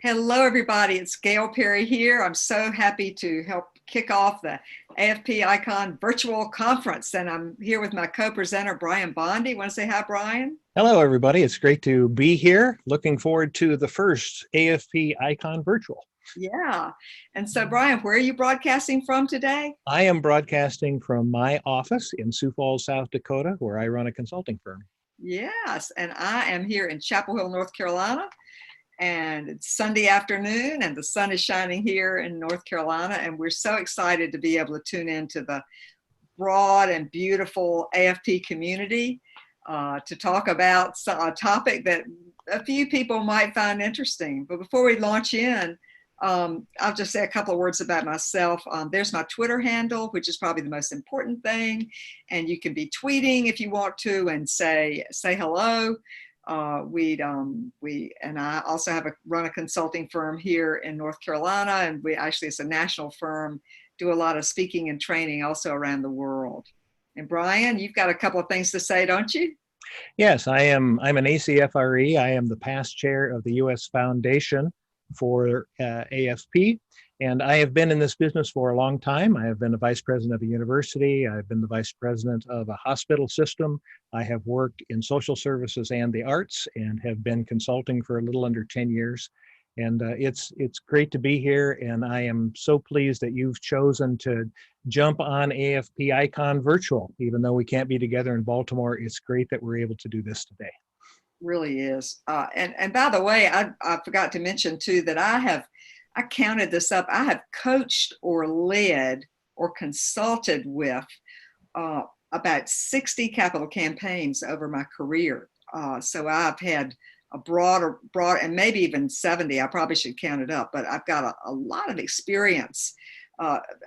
Hello, everybody. It's Gail Perry here. I'm so happy to help kick off the AFP Icon virtual conference. And I'm here with my co-presenter, Brian Bonde. Want to say hi, Brian? Hello, everybody. It's great to be here. Looking forward to the first AFP Icon virtual. Yeah. And so, Brian, where are you broadcasting from today? I am broadcasting from my office in Sioux Falls, South Dakota, where I run a consulting firm. Yes. And I am here in Chapel Hill, North Carolina. And it's Sunday afternoon and the sun is shining here in North Carolina. And we're so excited to be able to tune into the broad and beautiful AFP community to talk about a topic that a few people might find interesting. But before we launch in, I'll just say a couple of words about myself. There's my Twitter handle, which is probably the most important thing. And you can be tweeting if you want to and say hello. And I also run a consulting firm here in North Carolina, and it's a national firm, do a lot of speaking and training also around the world. And Brian, you've got a couple of things to say, don't you? Yes, I'm an ACFRE. I am the past chair of the US Foundation for AFP. And I have been in this business for a long time. I have been the vice president of a university. I've been the vice president of a hospital system. I have worked in social services and the arts and have been consulting for a little under 10 years. And it's great to be here. And I am so pleased that you've chosen to jump on AFP Icon virtual. Even though we can't be together in Baltimore, it's great that we're able to do this today. Really is. And by the way, I forgot to mention too that I counted this up. I have coached or led or consulted with about 60 capital campaigns over my career. So I've had a broad, and maybe even 70. I probably should count it up, but I've got a lot of experience,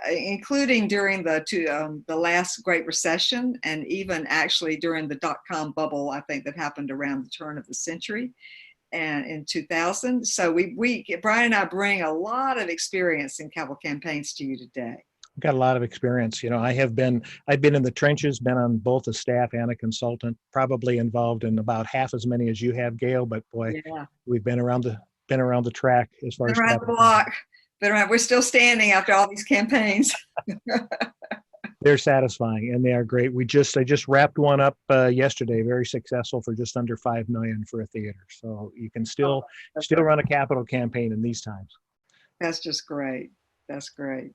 including during the last Great Recession, and even actually during the dot-com bubble, I think, that happened around the turn of the century. And in 2000. So Brian and I bring a lot of experience in capital campaigns to you today. I've got a lot of experience. You know, I've been in the trenches, been on both a staff and a consultant, probably involved in about half as many as you have, Gail, but boy, yeah. We've been around the track as far as around the block. We're still standing after all these campaigns. They're satisfying and they are great. I just wrapped one up yesterday, very successful, for just under $5 million for a theater. So you can still run a capital campaign in these times. That's just great. That's great.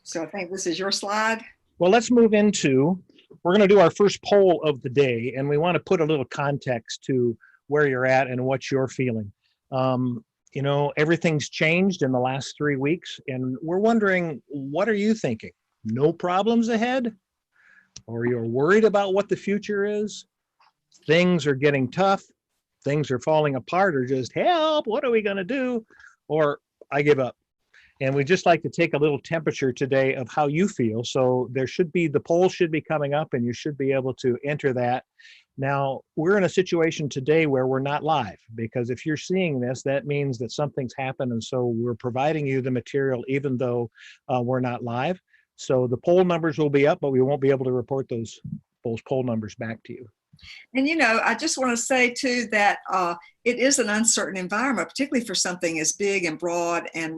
So I think this is your slide. Well, let's move into, we're going to do our first poll of the day, and we want to put a little context to where you're at and what you're feeling. You know, everything's changed in the last 3 weeks, and we're wondering, what are you thinking? No problems ahead? Or you're worried about what the future is? Things are getting tough, things are falling apart, or just help, what are we going to do? Or I give up. And we'd just like to take a little temperature today of how you feel. So the poll should be coming up, and you should be able to enter that. Now, we're in a situation today where we're not live, because if you're seeing this, that means that something's happened. And so we're providing you the material, even though we're not live. So the poll numbers will be up, but we won't be able to report those poll numbers back to you. And, you know, I just want to say, too, that it is an uncertain environment, particularly for something as big and broad and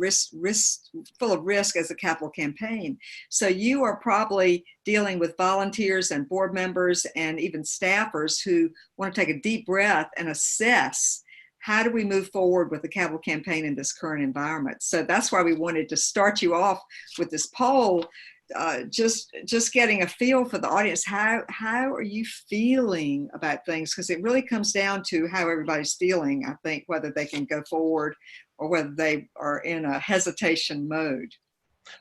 full of risk as a capital campaign. So you are probably dealing with volunteers and board members and even staffers who want to take a deep breath and assess, how do we move forward with the capital campaign in this current environment? So that's why we wanted to start you off with this poll. Just getting a feel for the audience. How are you feeling about things? Because it really comes down to how everybody's feeling, I think, whether they can go forward or whether they are in a hesitation mode.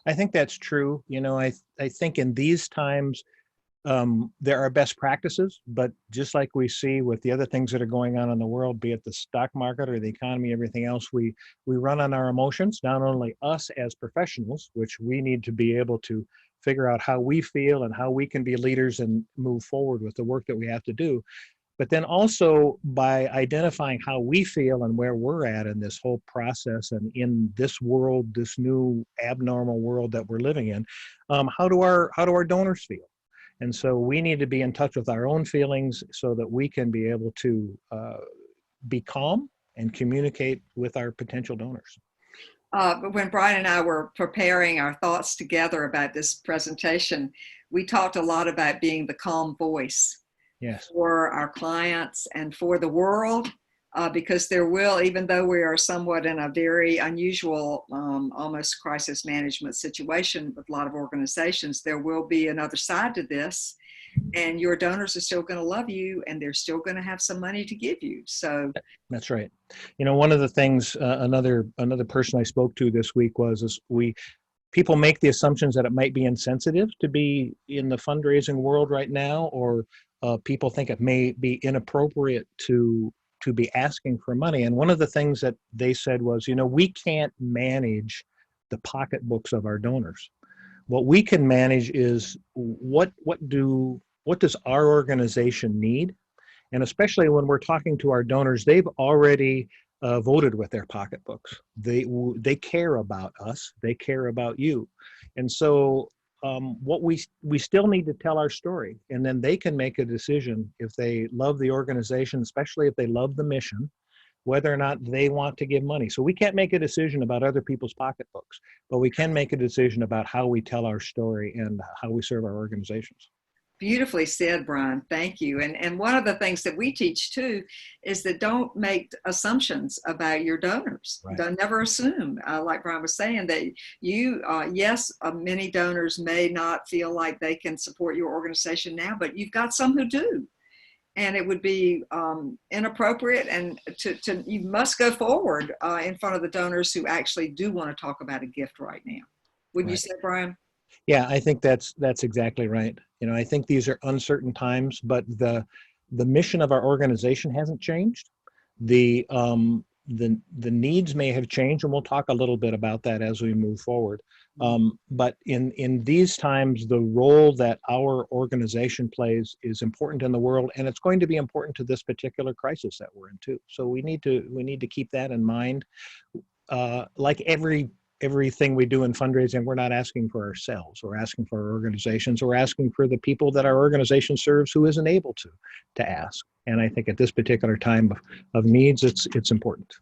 I think that's true. You know, I think in these times, there are best practices, but just like we see with the other things that are going on in the world, be it the stock market or the economy, everything else, we run on our emotions, not only us as professionals, which we need to be able to figure out how we feel and how we can be leaders and move forward with the work that we have to do. But then also by identifying how we feel and where we're at in this whole process and in this world, this new abnormal world that we're living in, how do our donors feel? And so we need to be in touch with our own feelings so that we can be able to be calm and communicate with our potential donors. But when Brian and I were preparing our thoughts together about this presentation, we talked a lot about being the calm voice Yes. for our clients and for the world, because there will, even though we are somewhat in a very unusual, almost crisis management situation with a lot of organizations, there will be another side to this. And your donors are still going to love you, and they're still going to have some money to give you. So that's right. You know, one of the things another person I spoke to this week was people make the assumptions that it might be insensitive to be in the fundraising world right now, or people think it may be inappropriate to be asking for money. And one of the things that they said was, you know, we can't manage the pocketbooks of our donors. What we can manage is what does our organization need? And especially when we're talking to our donors, they've already voted with their pocketbooks. They care about us. They care about you. And so what we still need to tell our story, and then they can make a decision if they love the organization, especially if they love the mission, whether or not they want to give money. So we can't make a decision about other people's pocketbooks, but we can make a decision about how we tell our story and how we serve our organizations. beautifully said, Brian. Thank you. And one of the things that we teach too is that don't make assumptions about your donors. Right. Don't never assume, like Brian was saying, that you, yes, many donors may not feel like they can support your organization now, but you've got some who do. And it would be inappropriate, and you must go forward in front of the donors who actually do want to talk about a gift right now. Wouldn't you say, Brian? Yeah, I think that's exactly right. You know, I think these are uncertain times, but the mission of our organization hasn't changed. The needs may have changed, and we'll talk a little bit about that as we move forward. But in these times, the role that our organization plays is important in the world, and it's going to be important to this particular crisis that we're in too. So we need to keep that in mind. Like everything we do in fundraising, we're not asking for ourselves. We're asking for our organizations. We're asking for the people that our organization serves who isn't able to ask. And I think at this particular time of needs, it's important.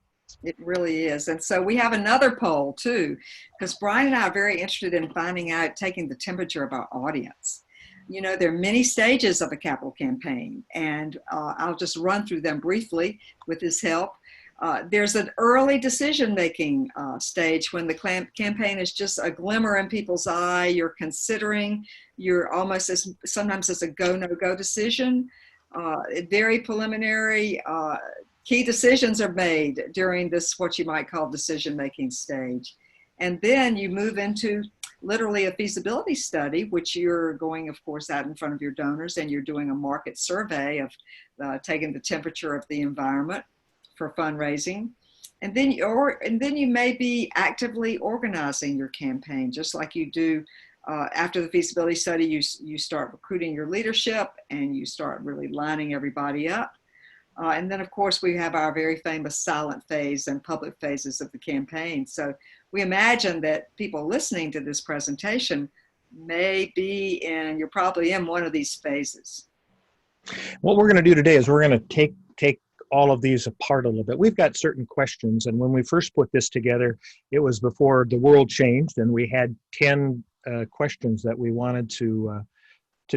It really is. And so we have another poll too, because Brian and I are very interested in finding out, taking the temperature of our audience. You know, there are many stages of a capital campaign, and I'll just run through them briefly with his help. There's an early decision-making stage when the campaign is just a glimmer in people's eye. You're considering, you're almost sometimes it's a go, no-go decision. Very preliminary, key decisions are made during this, what you might call decision-making stage. And then you move into literally a feasibility study, which you're going, of course, out in front of your donors, and you're doing a market survey of taking the temperature of the environment for fundraising. And then you may be actively organizing your campaign, just like you do after the feasibility study. You start recruiting your leadership, and you start really lining everybody up. And then, of course, we have our very famous silent phase and public phases of the campaign. So we imagine that people listening to this presentation may be in, you're probably in one of these phases. What we're going to do today is we're going to take all of these apart a little bit. We've got certain questions, and when we first put this together, it was before the world changed, and we had 10 questions that we wanted to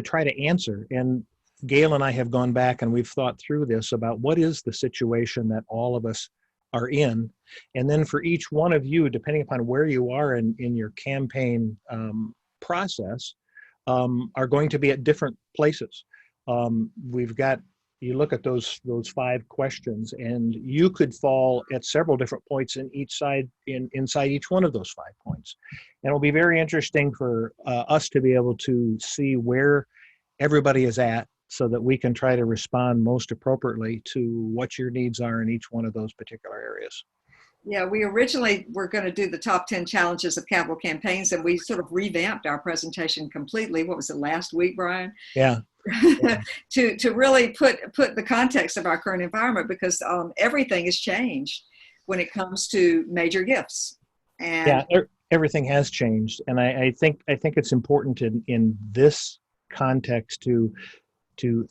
try to answer. And Gail and I have gone back and we've thought through this about what is the situation that all of us are in. And then for each one of you, depending upon where you are in your campaign process, are going to be at different places. We've got, you look at those 5 questions, and you could fall at several different points in each side, inside each one of those 5 points. And it'll be very interesting for us to be able to see where everybody is at, so that we can try to respond most appropriately to what your needs are in each one of those particular areas. Yeah, we originally were going to do the top 10 challenges of capital campaigns, and we sort of revamped our presentation completely. What was it, last week, Brian? Yeah. to really put the context of our current environment, because everything has changed when it comes to major gifts. And yeah, everything has changed, and I think it's important in this context to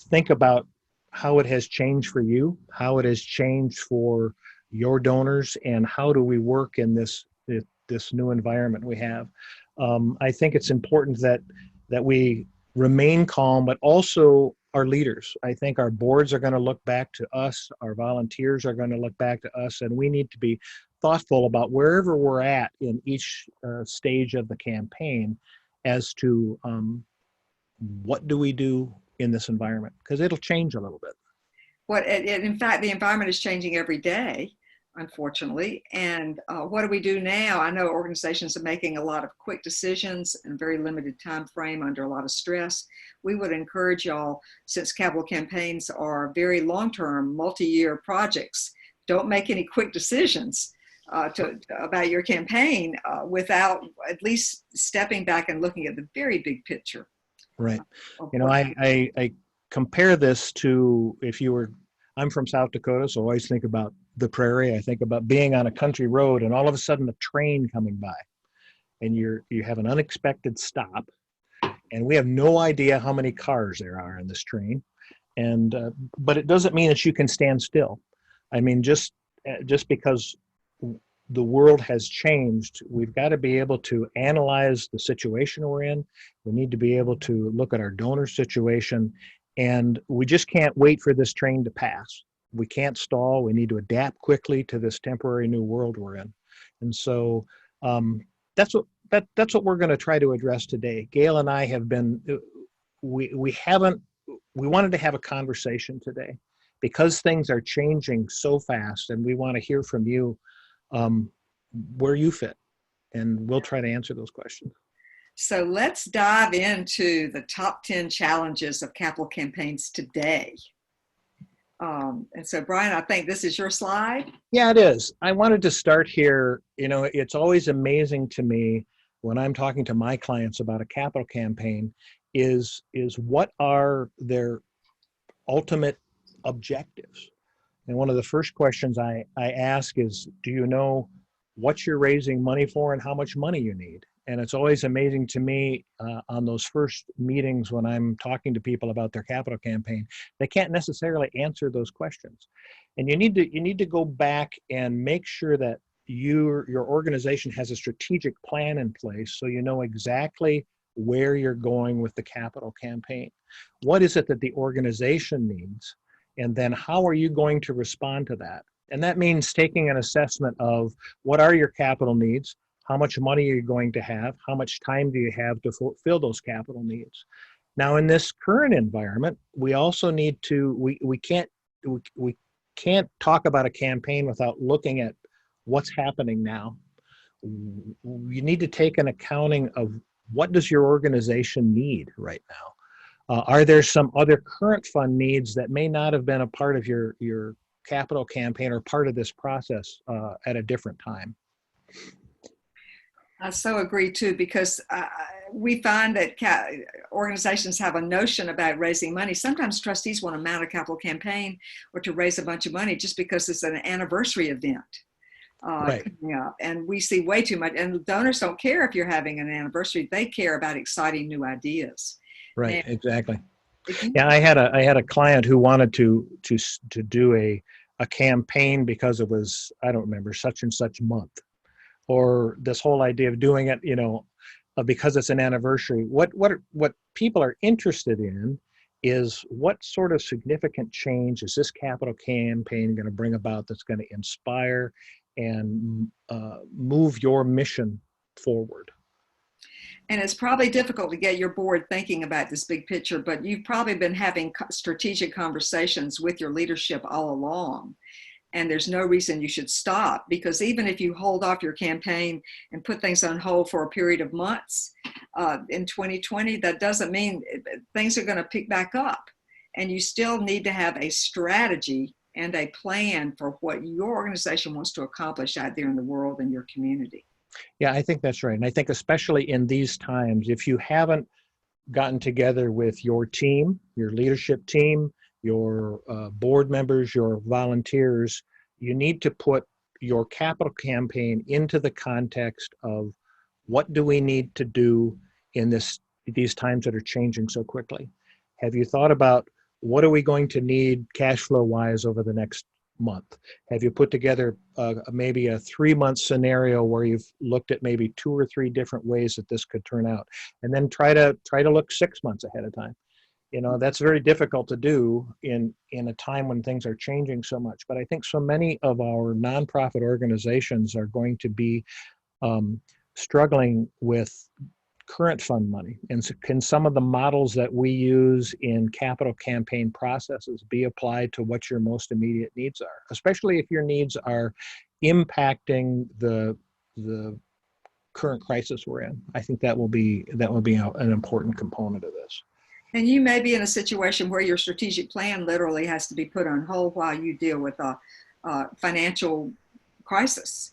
think about how it has changed for you, how it has changed for your donors, and how do we work in this new environment we have. I think it's important that we remain calm, but also our leaders. I think our boards are going to look back to us, our volunteers are going to look back to us, and we need to be thoughtful about wherever we're at in each stage of the campaign as to what do we do in this environment, because it'll change a little bit. In fact, the environment is changing every day, unfortunately. And what do we do now? I know organizations are making a lot of quick decisions in a very limited time frame under a lot of stress. We would encourage y'all, since capital campaigns are very long-term, multi-year projects, don't make any quick decisions about your campaign without at least stepping back and looking at the very big picture. Right. You know, I compare this to, I'm from South Dakota, so I always think about the prairie. I think about being on a country road and all of a sudden a train coming by, and you have an unexpected stop, and we have no idea how many cars there are in this train, and but it doesn't mean that you can stand still. I mean, just because the world has changed, we've got to be able to analyze the situation we're in. We need to be able to look at our donor situation, and we just can't wait for this train to pass. We can't stall. We need to adapt quickly to this temporary new world we're in. And so that's what we're going to try to address today. Gail and I have been, we wanted to have a conversation today because things are changing so fast, and we want to hear from you where you fit, and we'll try to answer those questions. So let's dive into the top 10 challenges of capital campaigns today. And so, Brian, I think this is your slide. Yeah, it is. I wanted to start here. You know, it's always amazing to me when I'm talking to my clients about a capital campaign is what are their ultimate objectives? And one of the first questions I ask is, do you know what you're raising money for and how much money you need? And it's always amazing to me on those first meetings when I'm talking to people about their capital campaign, they can't necessarily answer those questions. And you need to go back and make sure that your organization has a strategic plan in place so you know exactly where you're going with the capital campaign. What is it that the organization needs? And then how are you going to respond to that? And that means taking an assessment of what are your capital needs, how much money are you going to have, how much time do you have to fulfill those capital needs. Now, in this current environment, we also need to, we can't talk about a campaign without looking at what's happening now. You need to take an accounting of what does your organization need right now. Are there some other current fund needs that may not have been a part of your capital campaign or part of this process at a different time? I so agree too, because we find that organizations have a notion about raising money. Sometimes trustees want to mount a capital campaign or to raise a bunch of money just because it's an anniversary event coming up. And we see way too much, and donors don't care if you're having an anniversary. They care about exciting new ideas. Right, and exactly. Yeah, I had a client who wanted to do a campaign because it was, I don't remember, such and such month, or this whole idea of doing it, you know, because it's an anniversary. What people are interested in is what sort of significant change is this capital campaign going to bring about that's going to inspire and move your mission forward. And it's probably difficult to get your board thinking about this big picture, but you've probably been having strategic conversations with your leadership all along. And there's no reason you should stop, because even if you hold off your campaign and put things on hold for a period of months in 2020, that doesn't mean things are going to pick back up. And you still need to have a strategy and a plan for what your organization wants to accomplish out there in the world and your community. Yeah, I think that's right. And I think especially in these times, if you haven't gotten together with your team, your leadership team, your board members, your volunteers, you need to put your capital campaign into the context of what do we need to do in these times that are changing so quickly. Have you thought about what are we going to need cash flow wise over the next month? Have you put together maybe a 3-month scenario where you've looked at maybe 2 or 3 different ways that this could turn out? And then try to look 6 months ahead of time. You know, that's very difficult to do in a time when things are changing so much. But I think so many of our nonprofit organizations are going to be struggling with current fund money. And so can some of the models that we use in capital campaign processes be applied to what your most immediate needs are, especially if your needs are impacting the current crisis we're in? I think that will be an important component of this. And you may be in a situation where your strategic plan literally has to be put on hold while you deal with a financial crisis.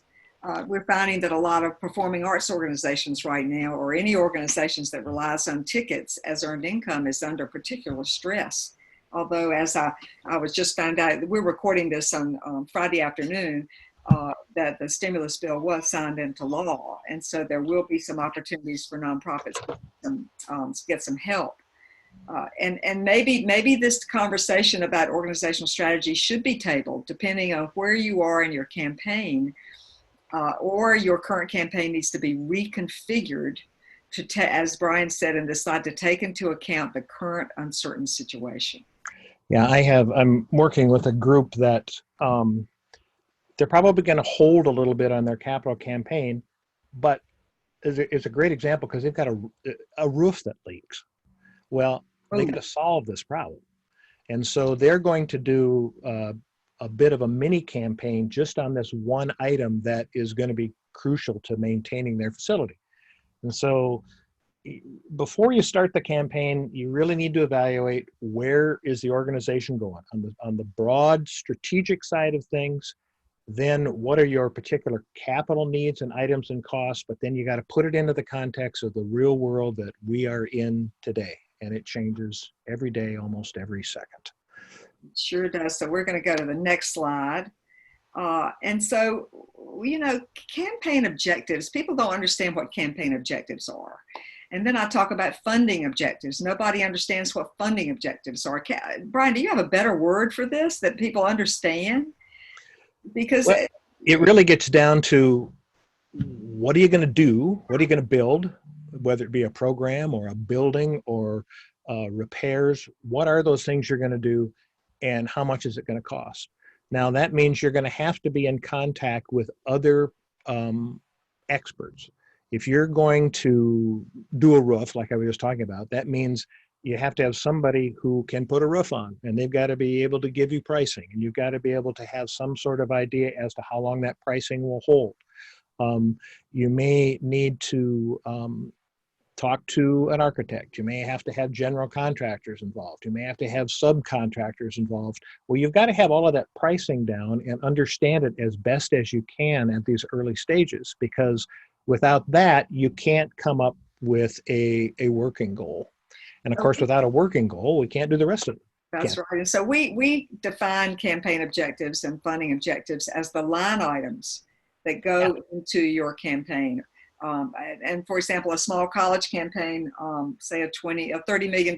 We're finding that a lot of performing arts organizations right now, or any organizations that relies on tickets as earned income, is under particular stress. Although, as I was just found out, we're recording this on Friday afternoon, that the stimulus bill was signed into law. And so there will be some opportunities for nonprofits to get some help. And maybe this conversation about organizational strategy should be tabled depending on where you are in your campaign, or your current campaign needs to be reconfigured to, as Brian said in this slide, to take into account the current uncertain situation. Yeah, I'm working with a group that they're probably going to hold a little bit on their capital campaign, but it's a great example because they've got a roof that leaks. Well, they got to solve this problem. And so they're going to do a bit of a mini campaign just on this one item that is going to be crucial to maintaining their facility. And so before you start the campaign, you really need to evaluate where is the organization going on the broad strategic side of things. Then what are your particular capital needs and items and costs? But then you got to put it into the context of the real world that we are in today. And it changes every day, almost every second. It sure does. So we're going to go to the next slide. And so, you know, campaign objectives, people don't understand what campaign objectives are. And then I talk about funding objectives. Nobody understands what funding objectives are. Brian, do you have a better word for this that people understand? Because well, it really gets down to, what are you going to do? What are you going to build? Whether it be a program or a building or repairs, what are those things you're going to do and how much is it going to cost? Now, that means you're going to have to be in contact with other experts. If you're going to do a roof, like I was just talking about, that means you have to have somebody who can put a roof on, and they've got to be able to give you pricing, and you've got to be able to have some sort of idea as to how long that pricing will hold. You may need to talk to an architect. You may have to have general contractors involved. You may have to have subcontractors involved. Well, you've got to have all of that pricing down and understand it as best as you can at these early stages, because without that, you can't come up with a working goal. And of course, without a working goal, we can't do the rest of it. That's right. And so we define campaign objectives and funding objectives as the line items that go into your campaign. And for example, a small college campaign, say a $30 million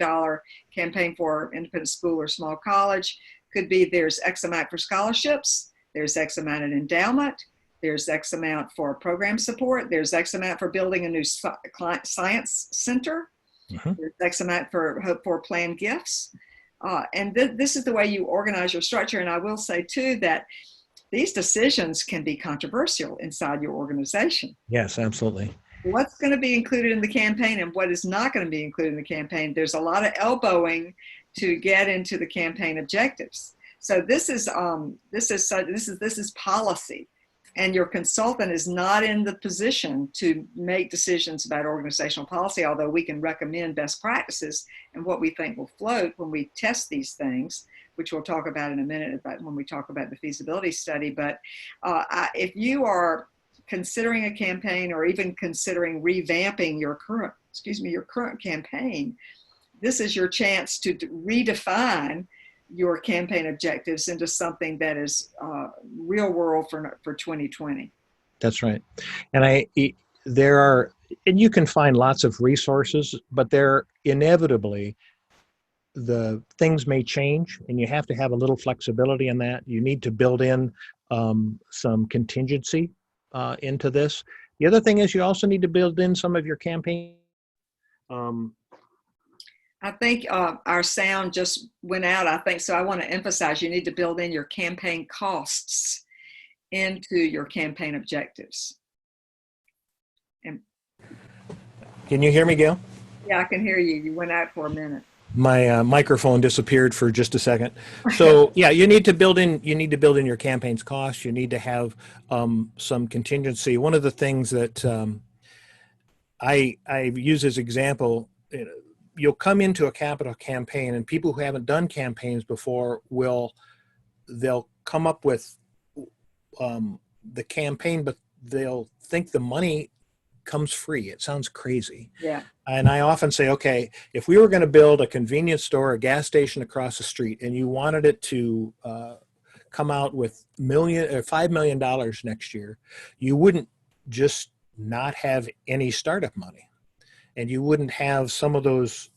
campaign for independent school or small college, could be there's X amount for scholarships, there's X amount in endowment, there's X amount for program support, there's X amount for building a new science center, there's X amount for planned gifts. And this is the way you organize your structure. And I will say too that these decisions can be controversial inside your organization. Yes, absolutely. What's going to be included in the campaign and what is not going to be included in the campaign? There's a lot of elbowing to get into the campaign objectives. So this is policy, and your consultant is not in the position to make decisions about organizational policy, although we can recommend best practices and what we think will float when we test these things, which we'll talk about in a minute about when we talk about the feasibility study. But if you are considering a campaign or even considering revamping your current campaign, this is your chance to redefine your campaign objectives into something that is real world for 2020. That's right. And and you can find lots of resources, but there inevitably the things may change, and you have to have a little flexibility in that. You need to build in some contingency into this. The other thing is you also need to build in some of your campaign. I think our sound just went out, I think. So I want to emphasize you need to build in your campaign costs into your campaign objectives. And Can you hear me, Gail? yeah, I can hear you. You went out for a minute. My microphone disappeared for just a second. So yeah, you need to build in your campaign's costs. You need to have some contingency. One of the things that I use as example, you'll come into a capital campaign, and people who haven't done campaigns before they'll come up with the campaign, but they'll think the money comes free. It sounds crazy. Yeah. And I often say, okay, if we were going to build a convenience store, a gas station across the street, and you wanted it to come out with $5 million next year, you wouldn't just not have any startup money, and you wouldn't have some of those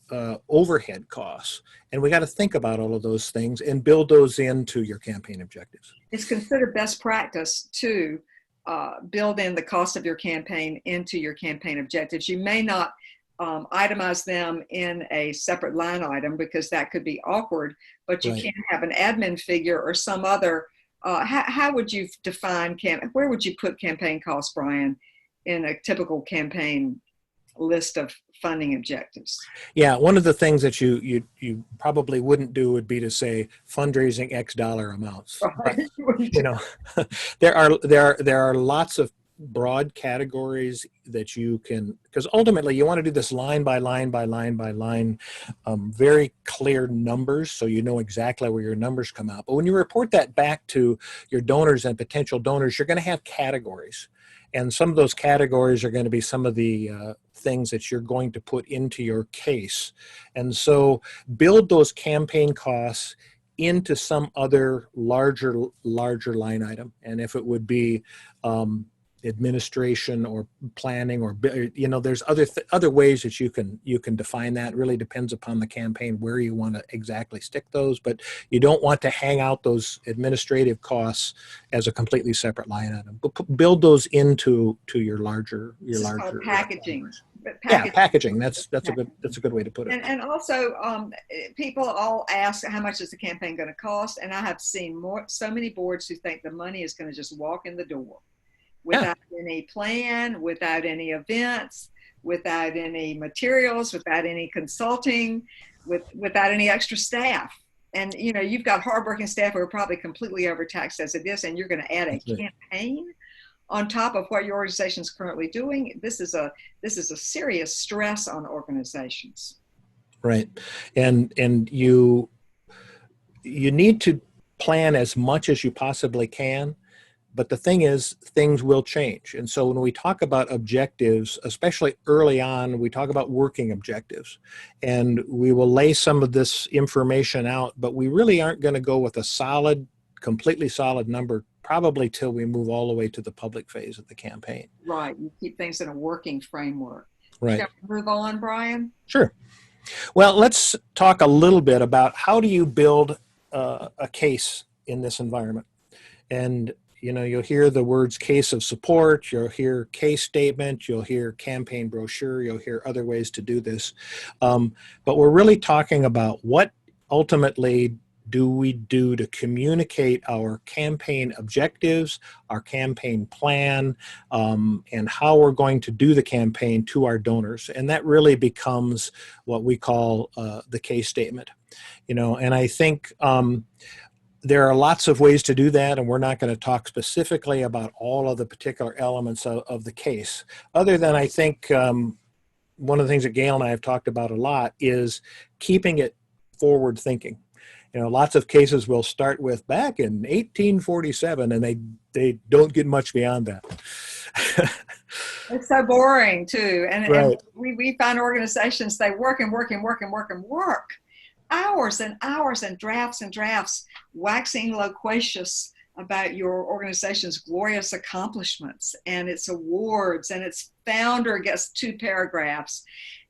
overhead costs. And we got to think about all of those things and build those into your campaign objectives. It's considered best practice to build in the cost of your campaign into your campaign objectives. You may not itemize them in a separate line item because that could be awkward, but you can have an admin figure or some other. How would you define where would you put campaign costs, Brian, in a typical campaign list of funding objectives? Yeah, one of the things that you probably wouldn't do would be to say fundraising X dollar amounts. Right. But, there are lots of broad categories that you can, because ultimately you want to do this line by line by line by line, very clear numbers, so you know exactly where your numbers come out. But when you report that back to your donors and potential donors, you're going to have categories. And some of those categories are going to be some of the things that you're going to put into your case. And so build those campaign costs into some other larger line item. And if it would be administration or planning, or there's other ways that you can define that. It really depends upon the campaign where you want to exactly stick those, but you don't want to hang out those administrative costs as a completely separate line item. But build those into your larger packaging. Packaging. That's a good way to put it. And also, people all ask, how much is the campaign going to cost? And I have seen so many boards who think the money is going to just walk in the door without any plan, without any events, without any materials, without any consulting, without any extra staff. And you've got hardworking staff who are probably completely overtaxed as it is, and you're going to add a campaign on top of what your organization is currently doing. This is a serious stress on organizations. Right, and you need to plan as much as you possibly can. But the thing is, things will change. And so when we talk about objectives, especially early on, we talk about working objectives. And we will lay some of this information out, but we really aren't going to go with a completely solid number, probably till we move all the way to the public phase of the campaign. Right. You keep things in a working framework. Right. Shall we move on, Brian? Sure. Well, let's talk a little bit about how do you build a case in this environment. And you'll hear the words case of support, you'll hear case statement, you'll hear campaign brochure, you'll hear other ways to do this. But we're really talking about what ultimately do we do to communicate our campaign objectives, our campaign plan, and how we're going to do the campaign to our donors. And that really becomes what we call the case statement. And I think there are lots of ways to do that, and we're not going to talk specifically about all of the particular elements of the case, other than I think one of the things that Gail and I have talked about a lot is keeping it forward thinking. Lots of cases will start with back in 1847, and they don't get much beyond that. It's so boring too. And, right. and we find organizations, they work and work and work and work and work. Hours and hours and drafts, waxing loquacious about your organization's glorious accomplishments and its awards, and its founder gets 2 paragraphs.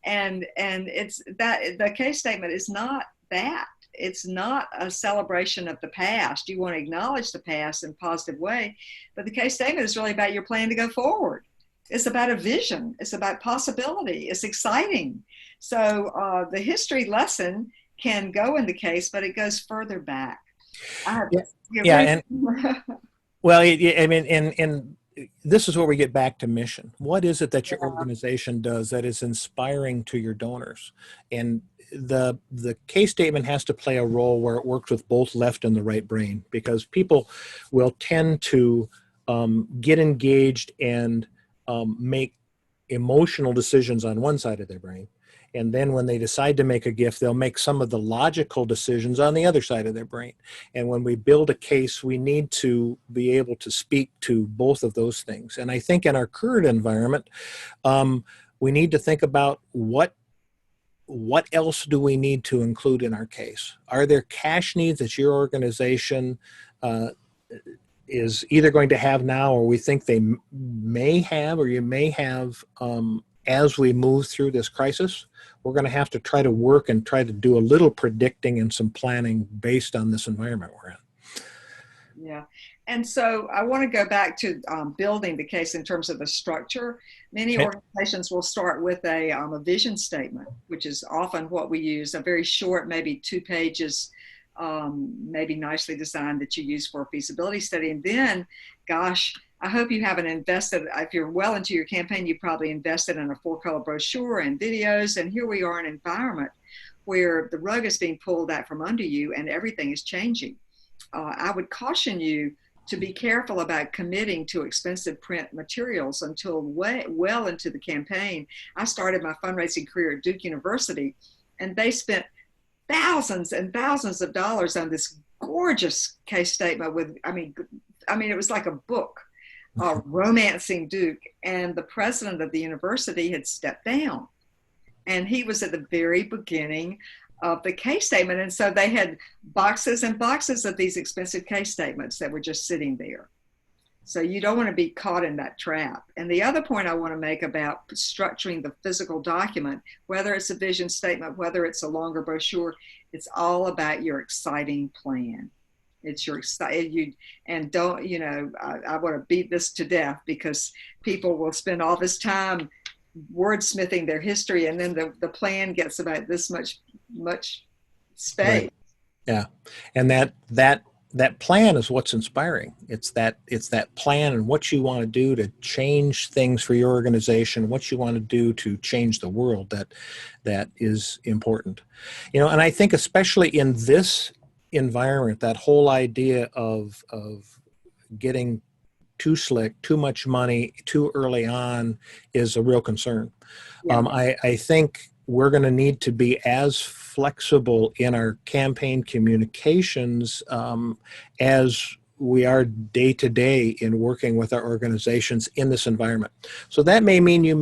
And it's that the case statement is not that. It's not a celebration of the past. You want to acknowledge the past in a positive way, but the case statement is really about your plan to go forward. It's about a vision. It's about possibility. It's exciting. So the history lesson can go in the case, but it goes further back. Yeah, and well, I mean, and this is where we get back to mission. What is it that your organization does that is inspiring to your donors? And the case statement has to play a role where it works with both left and the right brain, because people will tend to get engaged and make emotional decisions on one side of their brain. And then when they decide to make a gift, they'll make some of the logical decisions on the other side of their brain. And when we build a case, we need to be able to speak to both of those things. And I think in our current environment, we need to think about what else do we need to include in our case? Are there cash needs that your organization is either going to have now, or we think they may have, or you may have as we move through this crisis? We're going to have to try to work and try to do a little predicting and some planning based on this environment we're in. Yeah. And so I want to go back to building the case in terms of the structure. Many organizations will start with a vision statement, which is often what we use, a very short, maybe 2 pages, maybe nicely designed, that you use for a feasibility study. And then, gosh, I hope you haven't invested, if you're well into your campaign, you probably invested in a 4-color brochure and videos. And here we are in an environment where the rug is being pulled out from under you and everything is changing. I would caution you to be careful about committing to expensive print materials until well into the campaign. I started my fundraising career at Duke University, and they spent thousands and thousands of dollars on this gorgeous case statement with, I mean, it was like a book, romancing Duke. And the president of the university had stepped down, and he was at the very beginning of the case statement. And so they had boxes and boxes of these expensive case statements that were just sitting there. So you don't want to be caught in that trap. And the other point I want to make about structuring the physical document, whether it's a vision statement, whether it's a longer brochure, it's all about your exciting plan. It's your exciting, and don't, I want to beat this to death, because people will spend all this time wordsmithing their history, and then the plan gets about this much space. Right. Yeah. And that plan is what's inspiring. It's that plan and what you want to do to change things for your organization, what you want to do to change the world, that is important. And I think especially in this environment, that whole idea of getting too slick, too much money, too early on is a real concern. Yeah. I think we're going to need to be as flexible in our campaign communications as we are day to day in working with our organizations in this environment. So that may mean you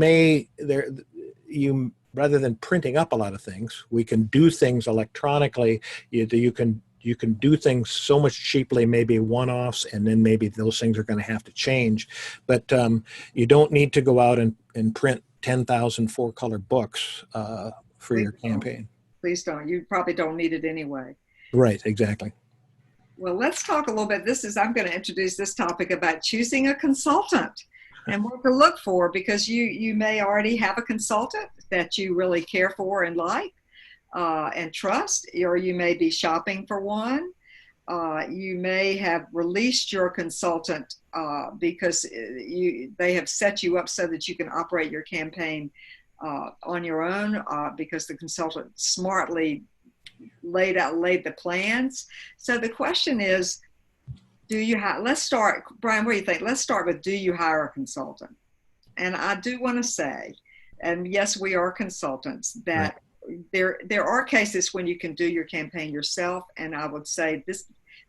rather than printing up a lot of things, we can do things electronically. You can do things so much cheaply, maybe one-offs, and then maybe those things are going to have to change. But you don't need to go out and print 10,000 4-color books for your campaign. Please don't. You probably don't need it anyway. Right, exactly. Well, let's talk a little bit. I'm going to introduce this topic about choosing a consultant and what to look for, because you may already have a consultant that you really care for and like. And trust, or you may be shopping for one. You may have released your consultant because they have set you up so that you can operate your campaign on your own because the consultant smartly laid the plans. So the question is, let's start, Brian, what do you think? Let's start with, do you hire a consultant? And I do want to say, and yes, we are consultants, that right. There are cases when you can do your campaign yourself, and I would say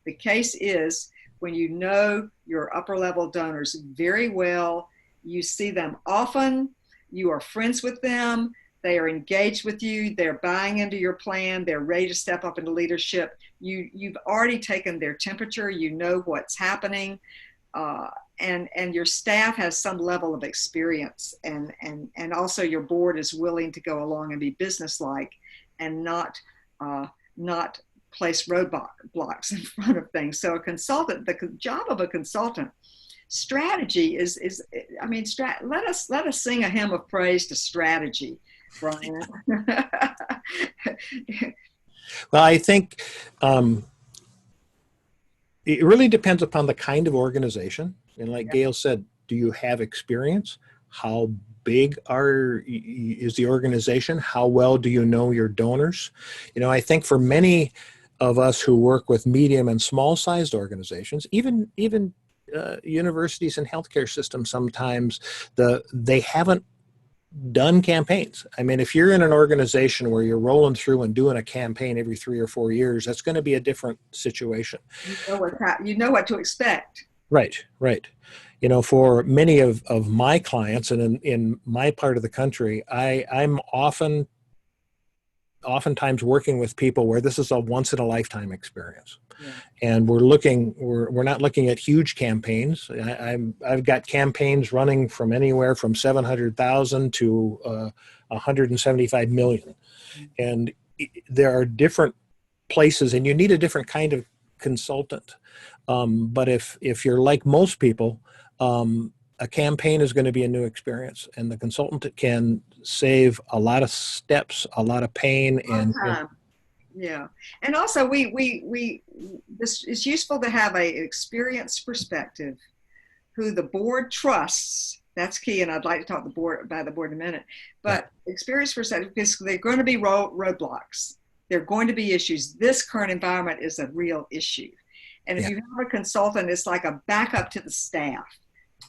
the case is when you know your upper level donors very well, you see them often, you are friends with them, they are engaged with you, they're buying into your plan, they're ready to step up into leadership. You've already taken their temperature, you know what's happening, and your staff has some level of experience, and also your board is willing to go along and be businesslike and not not place roadblocks in front of things. So a consultant, the job of a consultant, strategy is I mean, let us sing a hymn of praise to strategy, Brian. Well, I think it really depends upon the kind of organization. And like Gail said, do you have experience? How big is the organization? How well do you know your donors? You know, I think for many of us who work with medium and small sized organizations, even universities and healthcare systems, sometimes they haven't done campaigns. I mean, if you're in an organization where you're rolling through and doing a campaign every 3 or 4 years, that's going to be a different situation. You know what to expect. Right. You know, for many of my clients and in my part of the country, I'm oftentimes working with people where this is a once in a lifetime experience. Yeah. And we're not looking at huge campaigns. I've got campaigns running from anywhere from 700,000 to 175 million. And there are different places, and you need a different kind of consultant. But if you're like most people, a campaign is going to be a new experience, and the consultant can save a lot of steps, a lot of pain, and yeah. And also it's useful to have a experienced perspective who the board trusts. That's key. And I'd like to talk about the board in a minute, but experienced perspective, because they're going to be roadblocks. They're going to be issues. This current environment is a real issue. And if you have a consultant, it's like a backup to the staff.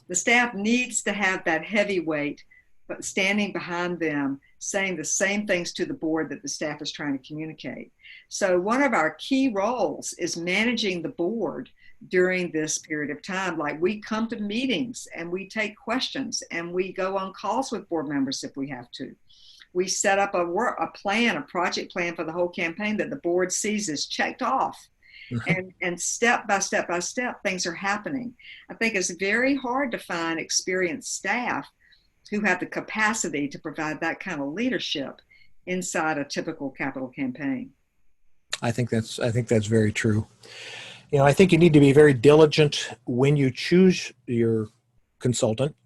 The staff needs to have that heavyweight, but standing behind them, saying the same things to the board that the staff is trying to communicate. So one of our key roles is managing the board during this period of time. Like, we come to meetings and we take questions and we go on calls with board members if we have to. We set up a project plan for the whole campaign that the board sees is checked off. And step by step by step, things are happening. I think it's very hard to find experienced staff who have the capacity to provide that kind of leadership inside a typical capital campaign. I think that's very true. You know, I think you need to be very diligent when you choose your consultant.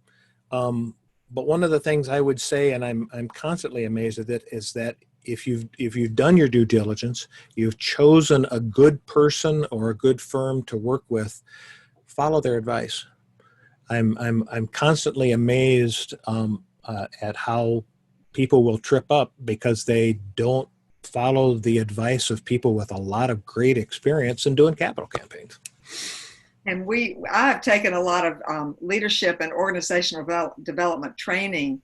But one of the things I would say, and I'm constantly amazed at it, is that if you've done your due diligence, you've chosen a good person or a good firm to work with, follow their advice. I'm constantly amazed at how people will trip up because they don't follow the advice of people with a lot of great experience in doing capital campaigns. And I have taken a lot of leadership and organizational development training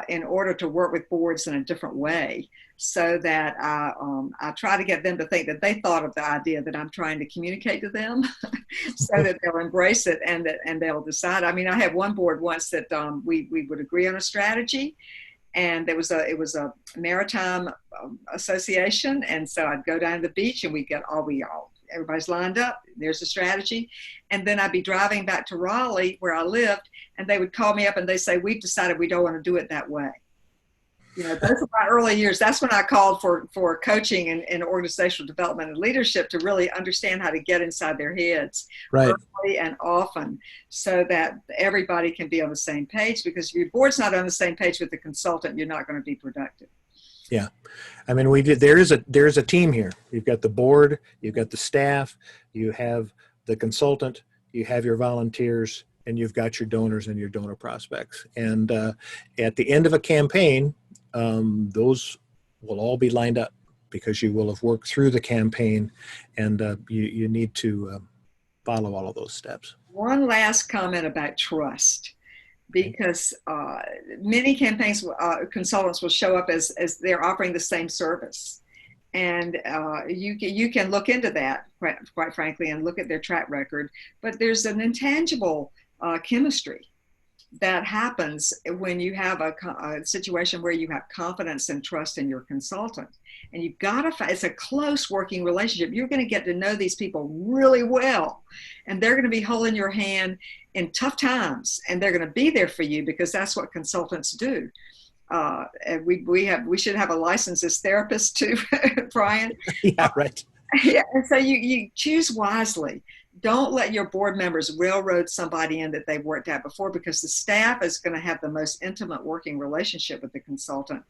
in order to work with boards in a different way, so that I try to get them to think that they thought of the idea that I'm trying to communicate to them, so that they'll embrace it and they'll decide. I mean, I had one board once that we would agree on a strategy, and it was a maritime association, and so I'd go down to the beach and everybody's lined up, there's a strategy. And then I'd be driving back to Raleigh where I lived, and they would call me up and they say, we've decided we don't want to do it that way. You know, those are my early years. That's when I called for coaching and organizational development and leadership to really understand how to get inside their heads early and often, so that everybody can be on the same page, because if your board's not on the same page with the consultant, you're not going to be productive. Yeah. I mean, there is a team here. You've got the board, you've got the staff, you have the consultant, you have your volunteers, and you've got your donors and your donor prospects. And at the end of a campaign, those will all be lined up, because you will have worked through the campaign, and you need to follow all of those steps. One last comment about trust. Because many campaigns, consultants will show up as they're offering the same service. And you can look into that, quite frankly, and look at their track record. But there's an intangible chemistry that happens when you have a situation where you have confidence and trust in your consultant. And you've got to it's a close working relationship. You're going to get to know these people really well. And they're going to be holding your hand in tough times. And they're going to be there for you, because that's what consultants do. And we should have a license as therapists too, Brian. Yeah, right. Yeah, and so you choose wisely. Don't let your board members railroad somebody in that they've worked out before, because the staff is going to have the most intimate working relationship with the consultant.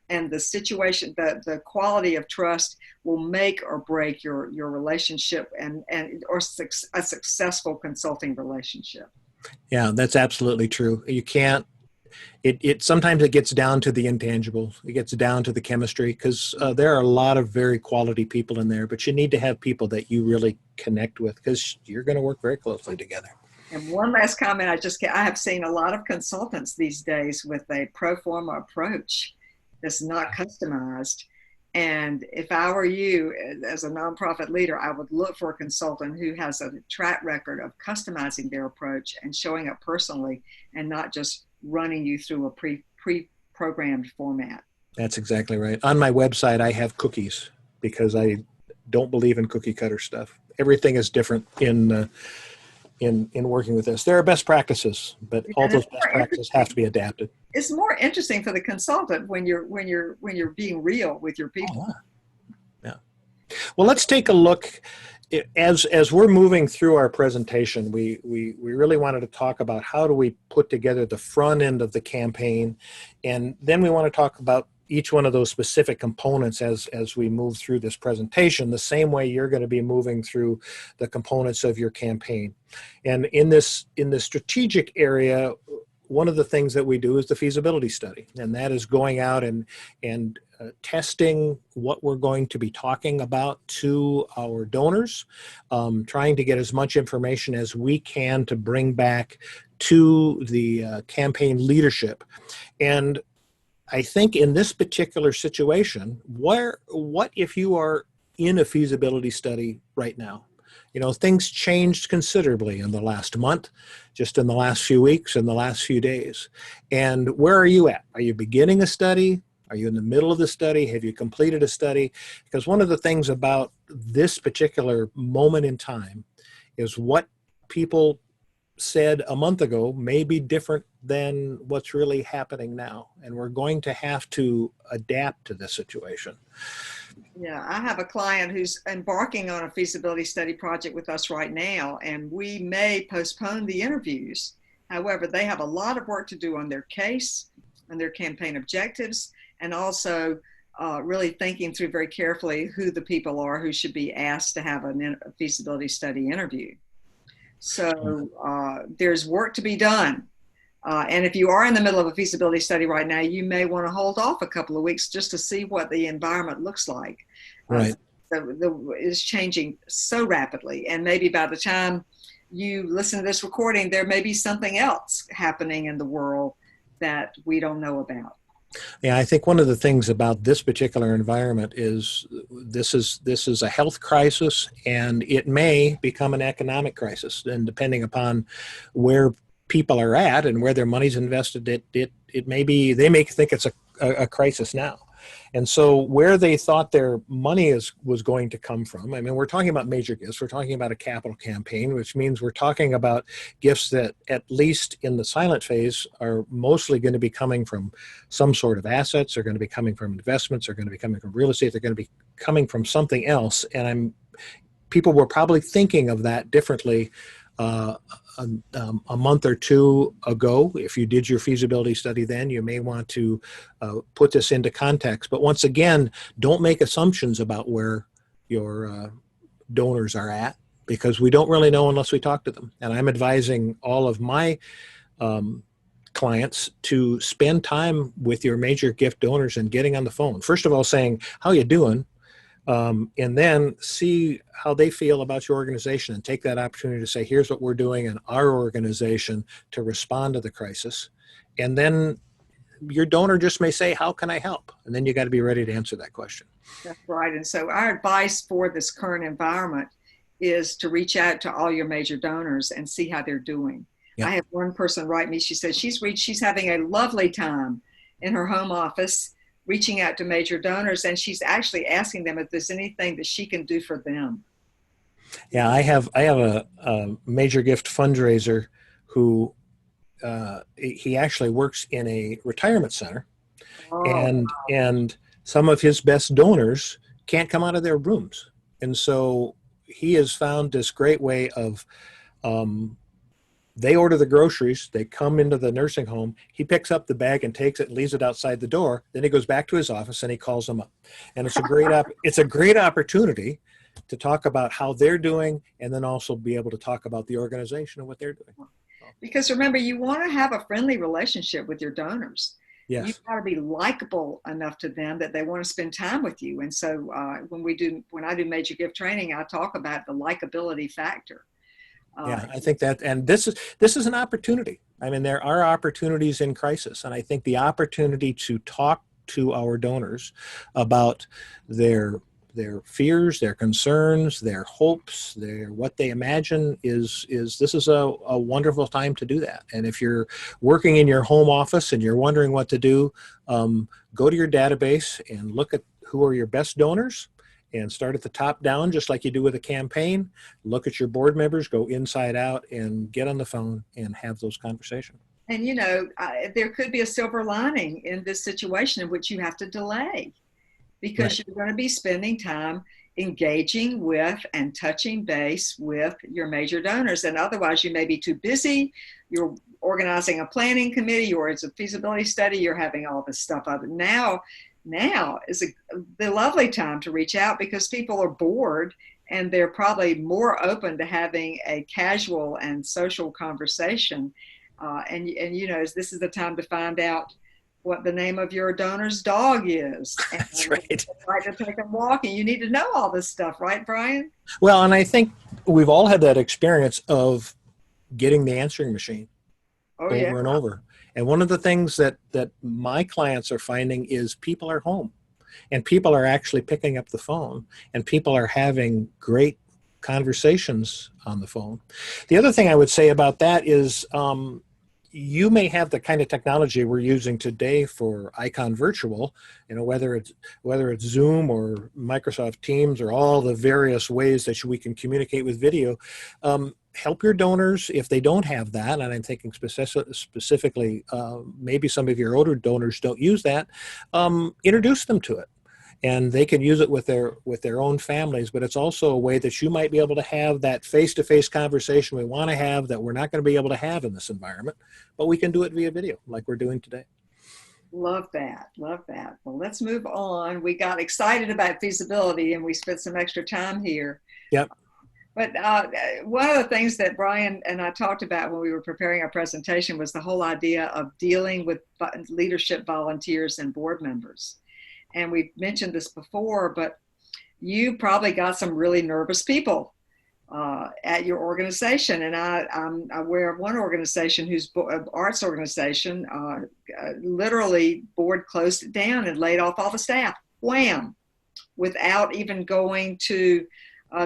And the situation, the quality of trust will make or break your relationship or a successful consulting relationship. Yeah, that's absolutely true. You can't, it sometimes it gets down to the intangibles. It gets down to the chemistry, because there are a lot of very quality people in there, but you need to have people that you really connect with, because you're going to work very closely together. And one last comment, I have seen a lot of consultants these days with a pro forma approach that's not customized. And if I were you as a nonprofit leader, I would look for a consultant who has a track record of customizing their approach and showing up personally, and not just running you through a pre-programmed format. That's exactly right. On my website, I have cookies, because I don't believe in cookie cutter stuff. Everything is different in working with this. There are best practices, but all those best practices have to be adapted. It's more interesting for the consultant when you're being real with your people. Oh, yeah. Well, let's take a look. As we're moving through our presentation, we really wanted to talk about how do we put together the front end of the campaign, and then we want to talk about each one of those specific components as we move through this presentation, the same way you're going to be moving through the components of your campaign. And in the strategic area, one of the things that we do is the feasibility study, and that is going out and testing what we're going to be talking about to our donors, trying to get as much information as we can to bring back to the campaign leadership. And I think in this particular situation, what if you are in a feasibility study right now? Things changed considerably in the last month, just in the last few weeks, in the last few days. And where are you at? Are you beginning a study? Are you in the middle of the study? Have you completed a study? Because one of the things about this particular moment in time is what people said a month ago may be different than what's really happening now. And we're going to have to adapt to this situation. Yeah, I have a client who's embarking on a feasibility study project with us right now, and we may postpone the interviews. However, they have a lot of work to do on their case, on their campaign objectives, and also really thinking through very carefully who the people are who should be asked to have a feasibility study interview. So there's work to be done. And if you are in the middle of a feasibility study right now, you may want to hold off a couple of weeks just to see what the environment looks like. Right. It's changing so rapidly. And maybe by the time you listen to this recording, there may be something else happening in the world that we don't know about. Yeah, I think one of the things about this particular environment is this is a health crisis, and it may become an economic crisis. And depending upon where people are at and where their money's invested, it may be, they may think it's a crisis now. And so where they thought their money was going to come from, I mean, we're talking about major gifts. We're talking about a capital campaign, which means we're talking about gifts that, at least in the silent phase, are mostly going to be coming from some sort of assets. They're going to be coming from investments. They're going to be coming from real estate. They're going to be coming from something else. And people were probably thinking of that differently a month or two ago. If you did your feasibility study then, you may want to put this into context. But once again, don't make assumptions about where your donors are at, because we don't really know unless we talk to them. And I'm advising all of my clients to spend time with your major gift donors and getting on the phone. First of all, saying, how you doing? And then see how they feel about your organization, and take that opportunity to say, here's what we're doing in our organization to respond to the crisis. And then your donor just may say, how can I help? And then you got to be ready to answer that question. That's right. And so our advice for this current environment is to reach out to all your major donors and see how they're doing. Yep. I have one person write me, she says she's having a lovely time in her home office reaching out to major donors, and she's actually asking them if there's anything that she can do for them. Yeah, I have a major gift fundraiser who he actually works in a retirement center, Oh, And some of his best donors can't come out of their rooms. And so he has found this great way of, they order the groceries, they come into the nursing home, he picks up the bag and takes it and leaves it outside the door. Then he goes back to his office and he calls them up. And it's a great opportunity to talk about how they're doing, and then also be able to talk about the organization and what they're doing. because remember, you want to have a friendly relationship with your donors. Yes. You've got to be likable enough to them that they want to spend time with you. And so when I do major gift training, I talk about the likability factor. Yeah, I think that, and this is an opportunity. I mean, there are opportunities in crisis, and I think the opportunity to talk to our donors about their fears, their concerns, their hopes, what they imagine is this is a wonderful time to do that. And if you're working in your home office and you're wondering what to do, go to your database and look at who are your best donors, and start at the top down, just like you do with a campaign. Look at your board members, go inside out, and get on the phone and have those conversations. And there could be a silver lining in this situation in which you have to delay, because Right. you're going to be spending time engaging with and touching base with your major donors. And otherwise you may be too busy. You're organizing a planning committee, or it's a feasibility study. You're having all this stuff up. Now is the lovely time to reach out, because people are bored and they're probably more open to having a casual and social conversation. And this is the time to find out what the name of your donor's dog is. And That's right. like to take them walking. You need to know all this stuff, right, Brian? Well, and I think we've all had that experience of getting the answering machine Oh, yeah. over and over. And one of the things that my clients are finding is people are home, and people are actually picking up the phone, and people are having great conversations on the phone. The other thing I would say about that is, you may have the kind of technology we're using today for Icon Virtual, whether it's Zoom or Microsoft Teams or all the various ways that we can communicate with video. Help your donors if they don't have that, and I'm thinking specifically, maybe some of your older donors don't use that. Introduce them to it, and they can use it with their own families. But it's also a way that you might be able to have that face-to-face conversation we want to have, that we're not going to be able to have in this environment, but we can do it via video like we're doing today. Love that. Love that. Well, let's move on. We got excited about feasibility and we spent some extra time here. Yep. But one of the things that Brian and I talked about when we were preparing our presentation was the whole idea of dealing with leadership volunteers and board members. And we've mentioned this before, but you probably got some really nervous people at your organization. And I'm aware of one organization whose arts organization literally board closed it down and laid off all the staff. Wham! Without even going to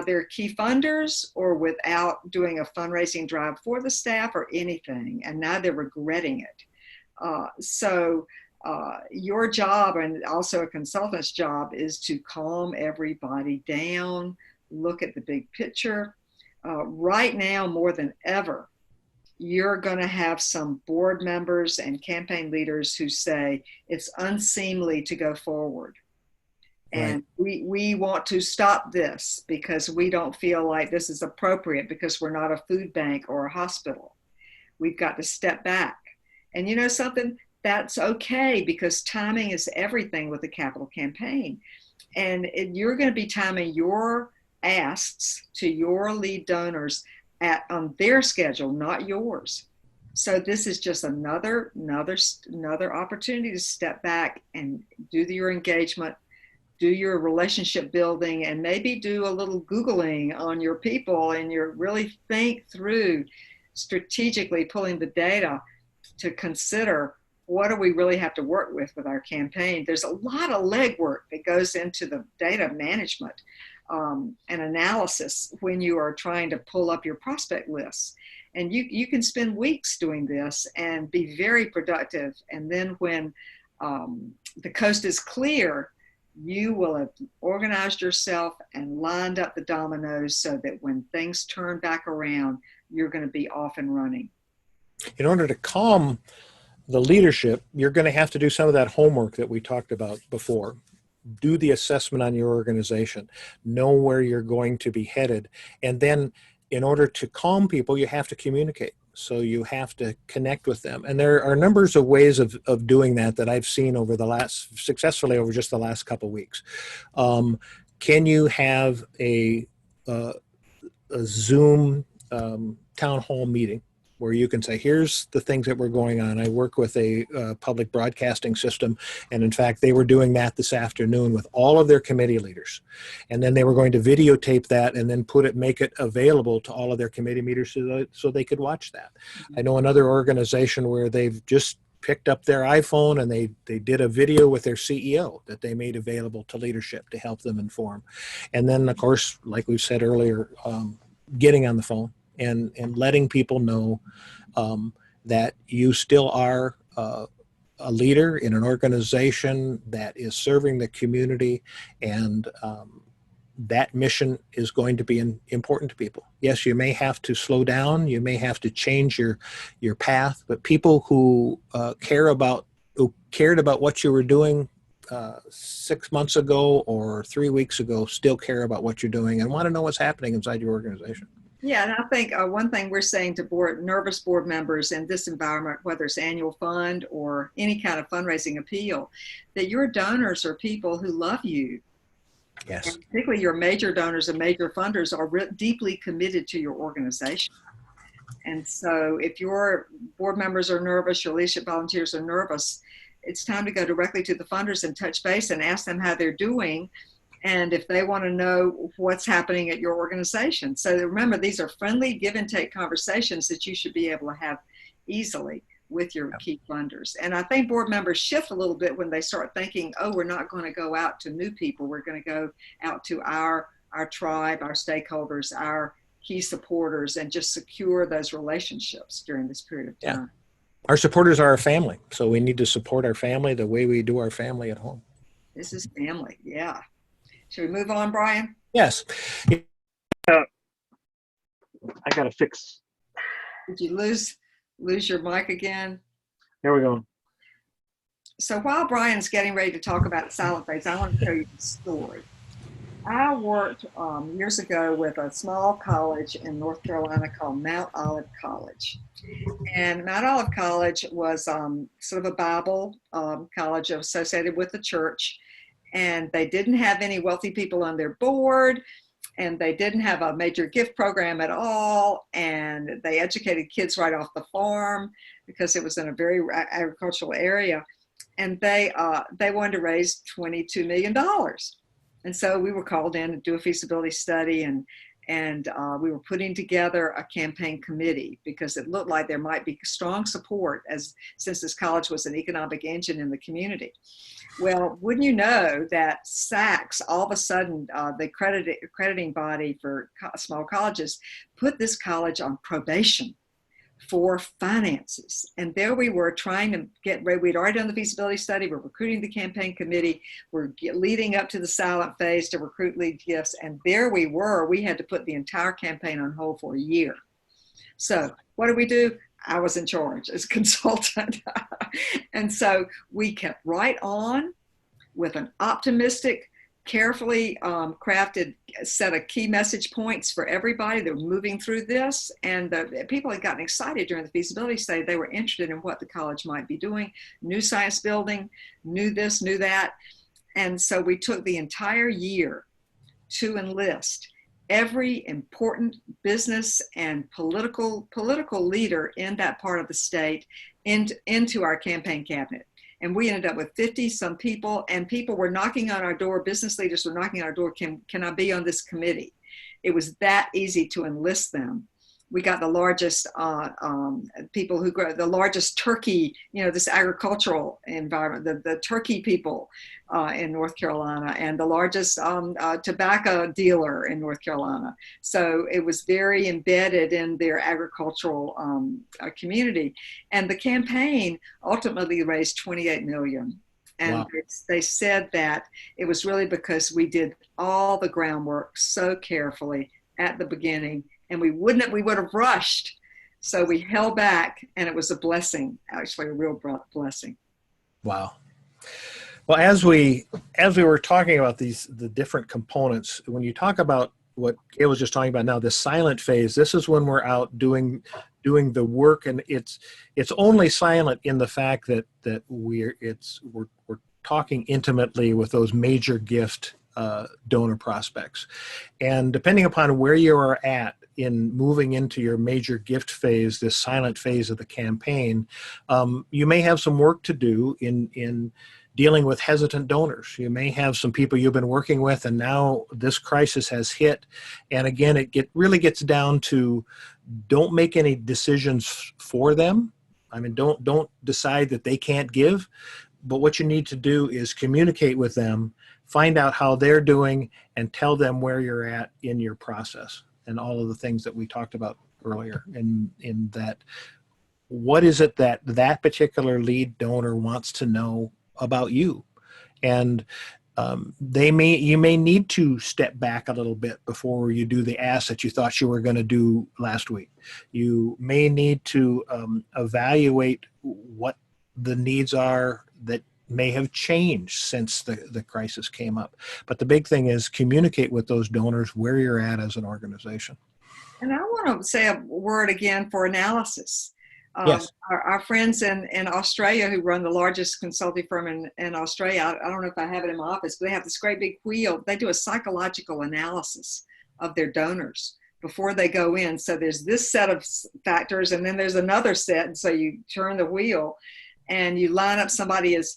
their key funders or without doing a fundraising drive for the staff or anything. And now they're regretting it. So your job, and also a consultant's job, is to calm everybody down, look at the big picture. Right now, more than ever, you're going to have some board members and campaign leaders who say it's unseemly to go forward. And we want to stop this because we don't feel like this is appropriate, because we're not a food bank or a hospital. We've got to step back. And you know something? That's okay, because timing is everything with the capital campaign. And you're going to be timing your asks to your lead donors on their schedule, not yours. So this is just another opportunity to step back and do your engagement, do your relationship building, and maybe do a little Googling on your people, and you really think through strategically pulling the data to consider, what do we really have to work with our campaign? There's a lot of legwork that goes into the data management and analysis when you are trying to pull up your prospect lists. And you can spend weeks doing this and be very productive. And then when the coast is clear, you will have organized yourself and lined up the dominoes so that when things turn back around, you're going to be off and running. In order to calm the leadership, you're going to have to do some of that homework that we talked about before. Do the assessment on your organization, know where you're going to be headed. And then in order to calm people, you have to communicate. So you have to connect with them. And there are numbers of ways of doing that I've seen successfully over just the last couple of weeks. Can you have a Zoom town hall meeting where you can say, here's the things that were going on. I work with a public broadcasting system. And in fact, they were doing that this afternoon with all of their committee leaders. And then they were going to videotape that and then make it available to all of their committee leaders so they could watch that. I know another organization where they've just picked up their iPhone and they did a video with their CEO that they made available to leadership to help them inform. And then, of course, like we've said earlier, getting on the phone and letting people know that you still are a leader in an organization that is serving the community, and that mission is going to be important to people. Yes, you may have to slow down, you may have to change your path, but people who cared about what you were doing 6 months ago or 3 weeks ago still care about what you're doing and want to know what's happening inside your organization. Yeah, and I think one thing we're saying to nervous board members in this environment, whether it's annual fund or any kind of fundraising appeal, that your donors are people who love you. Yes. And particularly your major donors and major funders are deeply committed to your organization. And so if your board members are nervous, your leadership volunteers are nervous, it's time to go directly to the funders and touch base and ask them how they're doing, and if they want to know what's happening at your organization. So remember, these are friendly give and take conversations that you should be able to have easily with your key funders. And I think board members shift a little bit when they start thinking, oh, we're not going to go out to new people. We're going to go out to our tribe, our stakeholders, our key supporters, and just secure those relationships during this period of time. Yeah. Our supporters are our family. So we need to support our family the way we do our family at home. This is family. Yeah. Should we move on, Brian? Yes. I got to fix. Did you lose your mic again? There we go. So while Brian's getting ready to talk about silent phase, I want to tell you the story. I worked years ago with a small college in North Carolina called Mount Olive College. And Mount Olive College was sort of a Bible college associated with the church. And they didn't have any wealthy people on their board, and they didn't have a major gift program at all. And they educated kids right off the farm because it was in a very agricultural area. And they wanted to raise $22 million. And so we were called in to do a feasibility study, and we were putting together a campaign committee because it looked like there might be strong support since this college was an economic engine in the community. Well, wouldn't you know that Sachs, all of a sudden, the accrediting body for small colleges, put this college on probation for finances. And there we were trying to get ready. We'd already done the feasibility study. We're recruiting the campaign committee. We're leading up to the silent phase to recruit lead gifts. And there we were. We had to put the entire campaign on hold for a year. So what did we do? I was in charge as a consultant. And so we kept right on with an optimistic, carefully crafted set of key message points for everybody that were moving through this. And the people had gotten excited during the feasibility study. They were interested in what the college might be doing, new science building, knew this, knew that. And so we took the entire year to enlist every important business and political leader in that part of the state into our campaign cabinet. And we ended up with 50 some people, and people were knocking on our door. Business leaders were knocking on our door. Can I be on this committee? It was that easy to enlist them. We got the largest people who grow the largest turkey, this agricultural environment, the turkey people in North Carolina, and the largest tobacco dealer in North Carolina. So it was very embedded in their agricultural community. And the campaign ultimately raised $28 million. And wow. They said that it was really because we did all the groundwork so carefully at the beginning, and we would have rushed So we held back, and it was a blessing, actually a real blessing. Wow. Well, as we were talking about the different components, when you talk about what Gail was just talking about now, the silent phase, this is when we're out doing the work, and it's only silent in the fact that we're talking intimately with those major gift donor prospects. And depending upon where you are at in moving into your major gift phase, this silent phase of the campaign, you may have some work to do in dealing with hesitant donors. You may have some people you've been working with, and now this crisis has hit. And again, it really gets down to, don't make any decisions for them. I mean, don't decide that they can't give. But what you need to do is communicate with them, find out how they're doing, and tell them where you're at in your process, and all of the things that we talked about earlier. In that, what is it that particular lead donor wants to know about you? And you may need to step back a little bit before you do the ask that you thought you were going to do last week. You may need to evaluate what the needs are that may have changed since the crisis came up. But the big thing is communicate with those donors where you're at as an organization. And I want to say a word again for analysis. Yes. Our friends in Australia, who run the largest consulting firm in Australia, I don't know if I have it in my office, but they have this great big wheel. They do a psychological analysis of their donors before they go in. So there's this set of factors, and then there's another set. And so you turn the wheel and you line up somebody is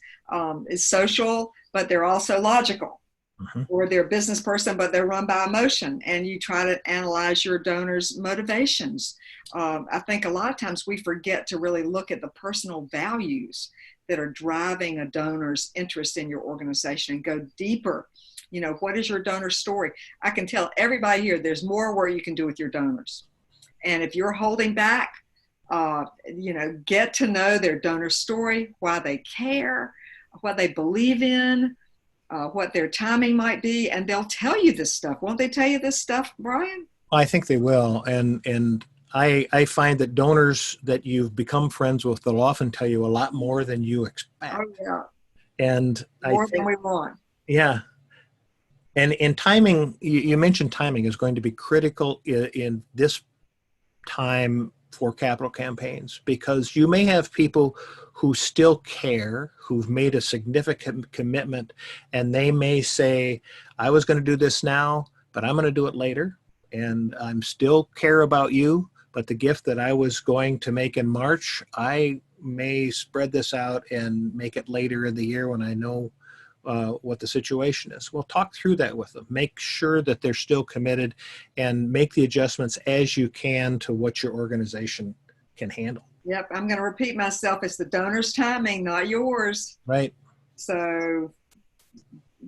social, but they're also logical. Mm-hmm. Or they're a business person, but they're run by emotion, and you try to analyze your donors' motivations. I think a lot of times we forget to really look at the personal values that are driving a donor's interest in your organization and go deeper. You know, what is your donor story? I can tell everybody here there's more work you can do with your donors. And if you're holding back, get to know their donor story, why they care, what they believe in, what their timing might be, and they'll tell you this stuff. Won't they tell you this stuff, Brian? I think they will. And I find that donors that you've become friends with, they'll often tell you a lot more than you expect. Oh, yeah. And more than we want. Yeah. And in timing, you mentioned timing is going to be critical in this time for capital campaigns, because you may have people who still care, who've made a significant commitment, and they may say, I was going to do this now, but I'm going to do it later, and I'm still care about you, but the gift that I was going to make in March, I may spread this out and make it later in the year when I know what the situation is. We'll talk through that with them. Make sure that they're still committed, and make the adjustments as you can to what your organization can handle. Yep, I'm going to repeat myself. It's the donor's timing, not yours. Right. So,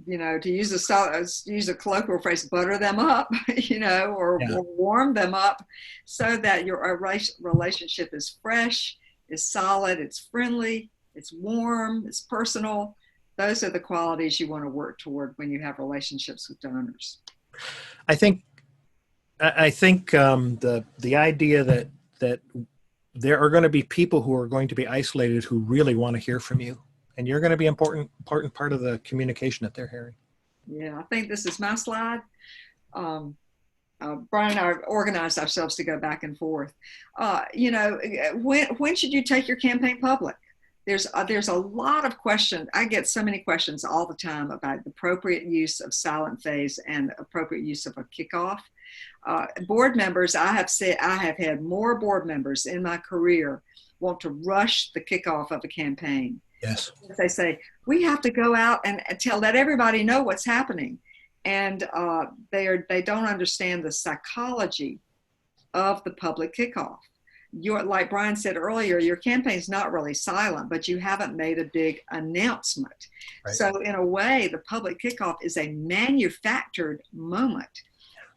to use a colloquial phrase, butter them up, or warm them up, so that your relationship is fresh, is solid, it's friendly, it's warm, it's personal. Those are the qualities you want to work toward when you have relationships with donors. I think the idea that there are going to be people who are going to be isolated who really want to hear from you, and you're going to be important part of the communication that they're hearing. Yeah, I think this is my slide. Brian and I organized ourselves to go back and forth. When should you take your campaign public? There's a lot of questions. I get so many questions all the time about the appropriate use of silent phase and appropriate use of a kickoff. Board members, I have had more board members in my career want to rush the kickoff of a campaign. Yes. They say, we have to go out and let everybody know what's happening. And they don't understand the psychology of the public kickoff. Like Brian said earlier, your campaign's not really silent, but you haven't made a big announcement. Right. So in a way, the public kickoff is a manufactured moment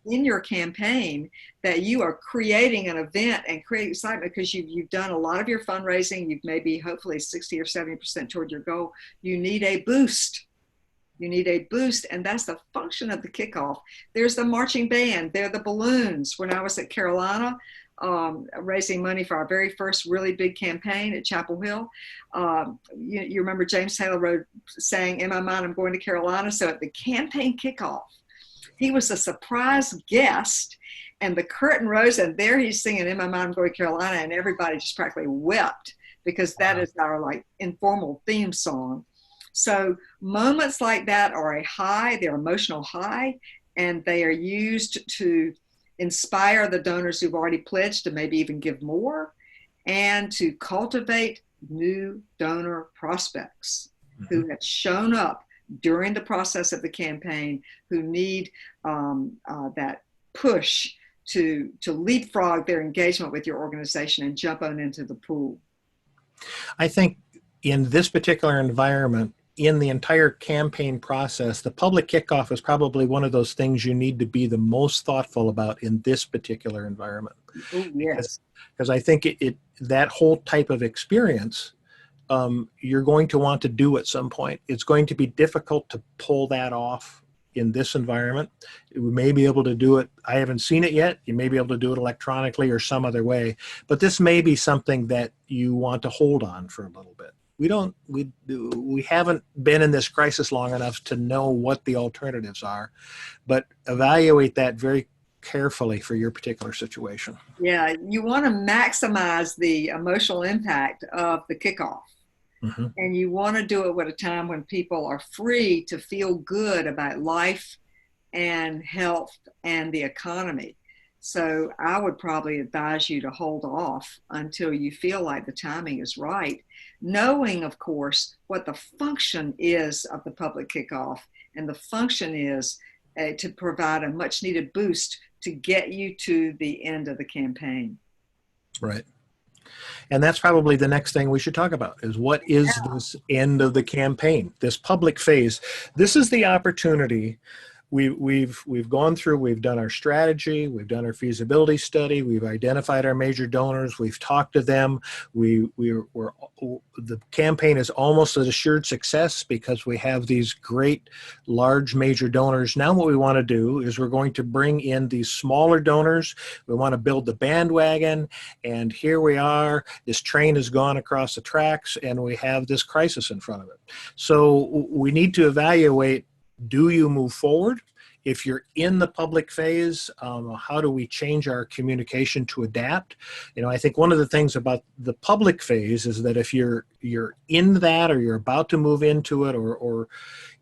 in your campaign that you are creating an event and creating excitement because you've done a lot of your fundraising. You've maybe hopefully 60 or 70% toward your goal. You need a boost. You need a boost, and that's the function of the kickoff. There's the marching band. There are the balloons. When I was at Carolina, raising money for our very first really big campaign at Chapel Hill. You remember James Taylor wrote saying, "In my mind, I'm going to Carolina." So at the campaign kickoff, he was a surprise guest, and the curtain rose, and there he's singing "In My Mind, I'm Going to Carolina," and everybody just practically wept, because that is our like informal theme song. So moments like that are a high, they're emotional high, and they are used to inspire the donors who've already pledged to maybe even give more, and to cultivate new donor prospects who have shown up during the process of the campaign, who need that push to leapfrog their engagement with your organization and jump on into the pool. I think in this particular environment, in the entire campaign process, the public kickoff is probably one of those things you need to be the most thoughtful about in this particular environment. Oh, yes. Because I think that whole type of experience, you're going to want to do at some point. It's going to be difficult to pull that off in this environment. We may be able to do it. I haven't seen it yet. You may be able to do it electronically or some other way, but this may be something that you want to hold on for a little bit. We haven't been in this crisis long enough to know what the alternatives are, but evaluate that very carefully for your particular situation. Yeah, you want to maximize the emotional impact of the kickoff. Mm-hmm. And you want to do it at a time when people are free to feel good about life and health and the economy. So I would probably advise you to hold off until you feel like the timing is right, knowing, of course, what the function is of the public kickoff. And the function is to provide a much needed boost to get you to the end of the campaign. Right. And that's probably the next thing we should talk about is what is this end of the campaign, this public phase. This is the opportunity. We've gone through, we've done our strategy, we've done our feasibility study, we've identified our major donors, we've talked to them. The campaign is almost an assured success because we have these great large major donors. Now what we want to do is we're going to bring in these smaller donors. We want to build the bandwagon, and here we are. This train has gone across the tracks and we have this crisis in front of it. So we need to evaluate, do you move forward? If you're in the public phase, how do we change our communication to adapt? I think one of the things about the public phase is that if you're in that, or you're about to move into it, or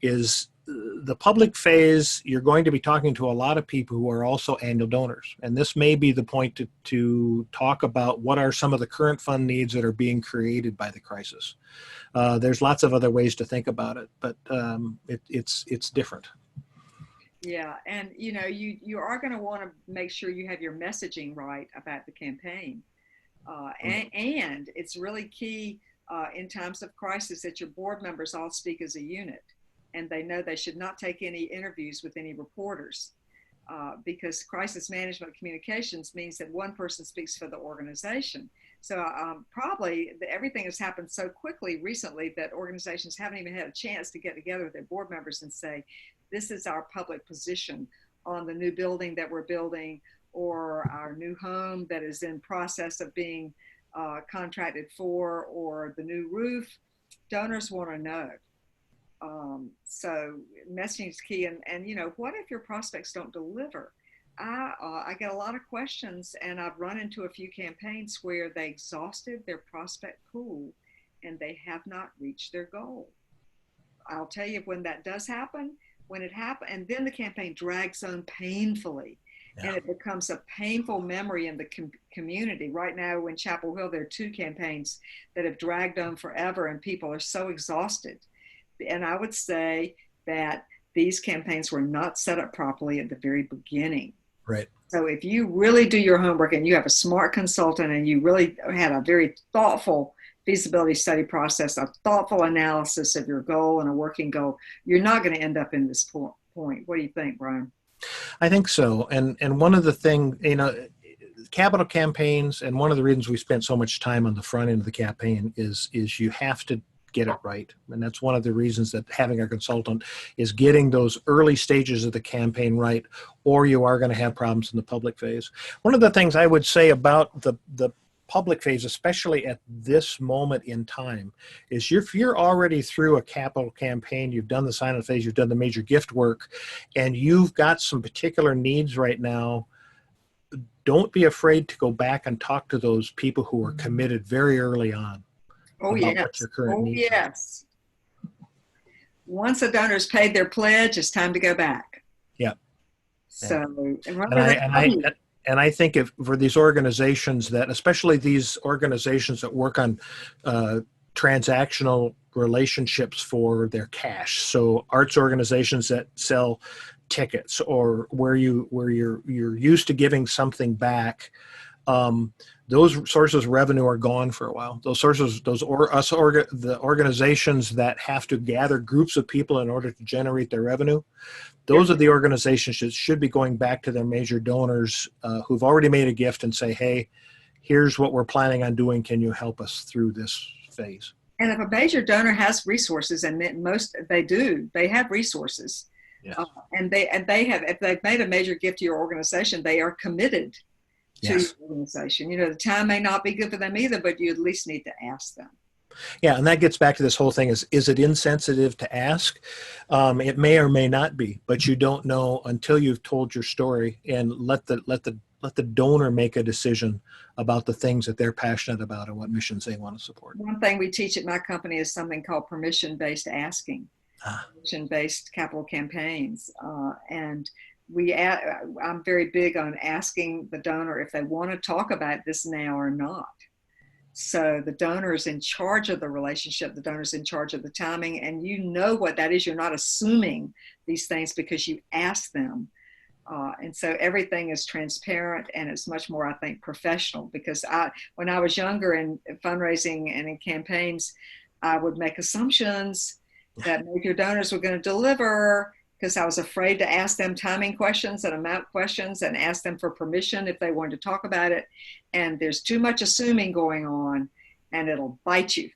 is the public phase, you're going to be talking to a lot of people who are also annual donors. And this may be the point to talk about what are some of the current fund needs that are being created by the crisis. There's lots of other ways to think about it, but it's different. Yeah, and you are going to want to make sure you have your messaging right about the campaign, and it's really key in times of crisis that your board members all speak as a unit, and they know they should not take any interviews with any reporters, because crisis management communications means that one person speaks for the organization. So probably everything has happened so quickly recently that organizations haven't even had a chance to get together with their board members and say, this is our public position on the new building that we're building, or our new home that is in process of being contracted for, or the new roof. Donors want to know. So messaging is key. And what if your prospects don't deliver? I get a lot of questions, and I've run into a few campaigns where they exhausted their prospect pool and they have not reached their goal. I'll tell you, when that does happen, and then the campaign drags on painfully, and it becomes a painful memory in the community. Right now in Chapel Hill, there are 2 campaigns that have dragged on forever, and people are so exhausted. And I would say that these campaigns were not set up properly at the very beginning. Right. So if you really do your homework and you have a smart consultant and you really had a very thoughtful feasibility study process, a thoughtful analysis of your goal and a working goal, you're not going to end up in this point. What do you think, Brian? I think so. And one of the things, capital campaigns, and one of the reasons we spent so much time on the front end of the campaign is you have to get it right. And that's one of the reasons that having a consultant is getting those early stages of the campaign right, or you are going to have problems in the public phase. One of the things I would say about the public phase, especially at this moment in time, is if you're already through a capital campaign, you've done the sign-up phase, you've done the major gift work, and you've got some particular needs right now, don't be afraid to go back and talk to those people who are committed very early on. Oh, about yes. what your current Oh, needs are. yes. Once a donor's paid their pledge, it's time to go back. Yeah. So, And I think if for these organizations that, especially these organizations that work on transactional relationships for their cash, so arts organizations that sell tickets, or where you're used to giving something back, those sources of revenue are gone for a while. Those sources, the organizations that have to gather groups of people in order to generate their revenue, those are the organizations that should be going back to their major donors who've already made a gift and say, hey, here's what we're planning on doing. Can you help us through this phase? And if a major donor has resources, and most they do, they have resources. Yes. And they have, if they've made a major gift to your organization, they are committed to your organization. The time may not be good for them either, but you at least need to ask them. Yeah, and that gets back to this whole thing: is it insensitive to ask? It may or may not be, but you don't know until you've told your story and let the donor make a decision about the things that they're passionate about and what missions they want to support. One thing we teach at my company is something called permission-based asking, permission-based capital campaigns, and I'm very big on asking the donor if they want to talk about this now or not. So the donor is in charge of the relationship, the donor's in charge of the timing, and you know what that is. You're not assuming these things because you ask them. And so everything is transparent, and it's much more, I think, professional, because when I was younger in fundraising and in campaigns, I would make assumptions that major donors were going to deliver, because I was afraid to ask them timing questions and amount questions and ask them for permission if they wanted to talk about it. And there's too much assuming going on, and it'll bite you.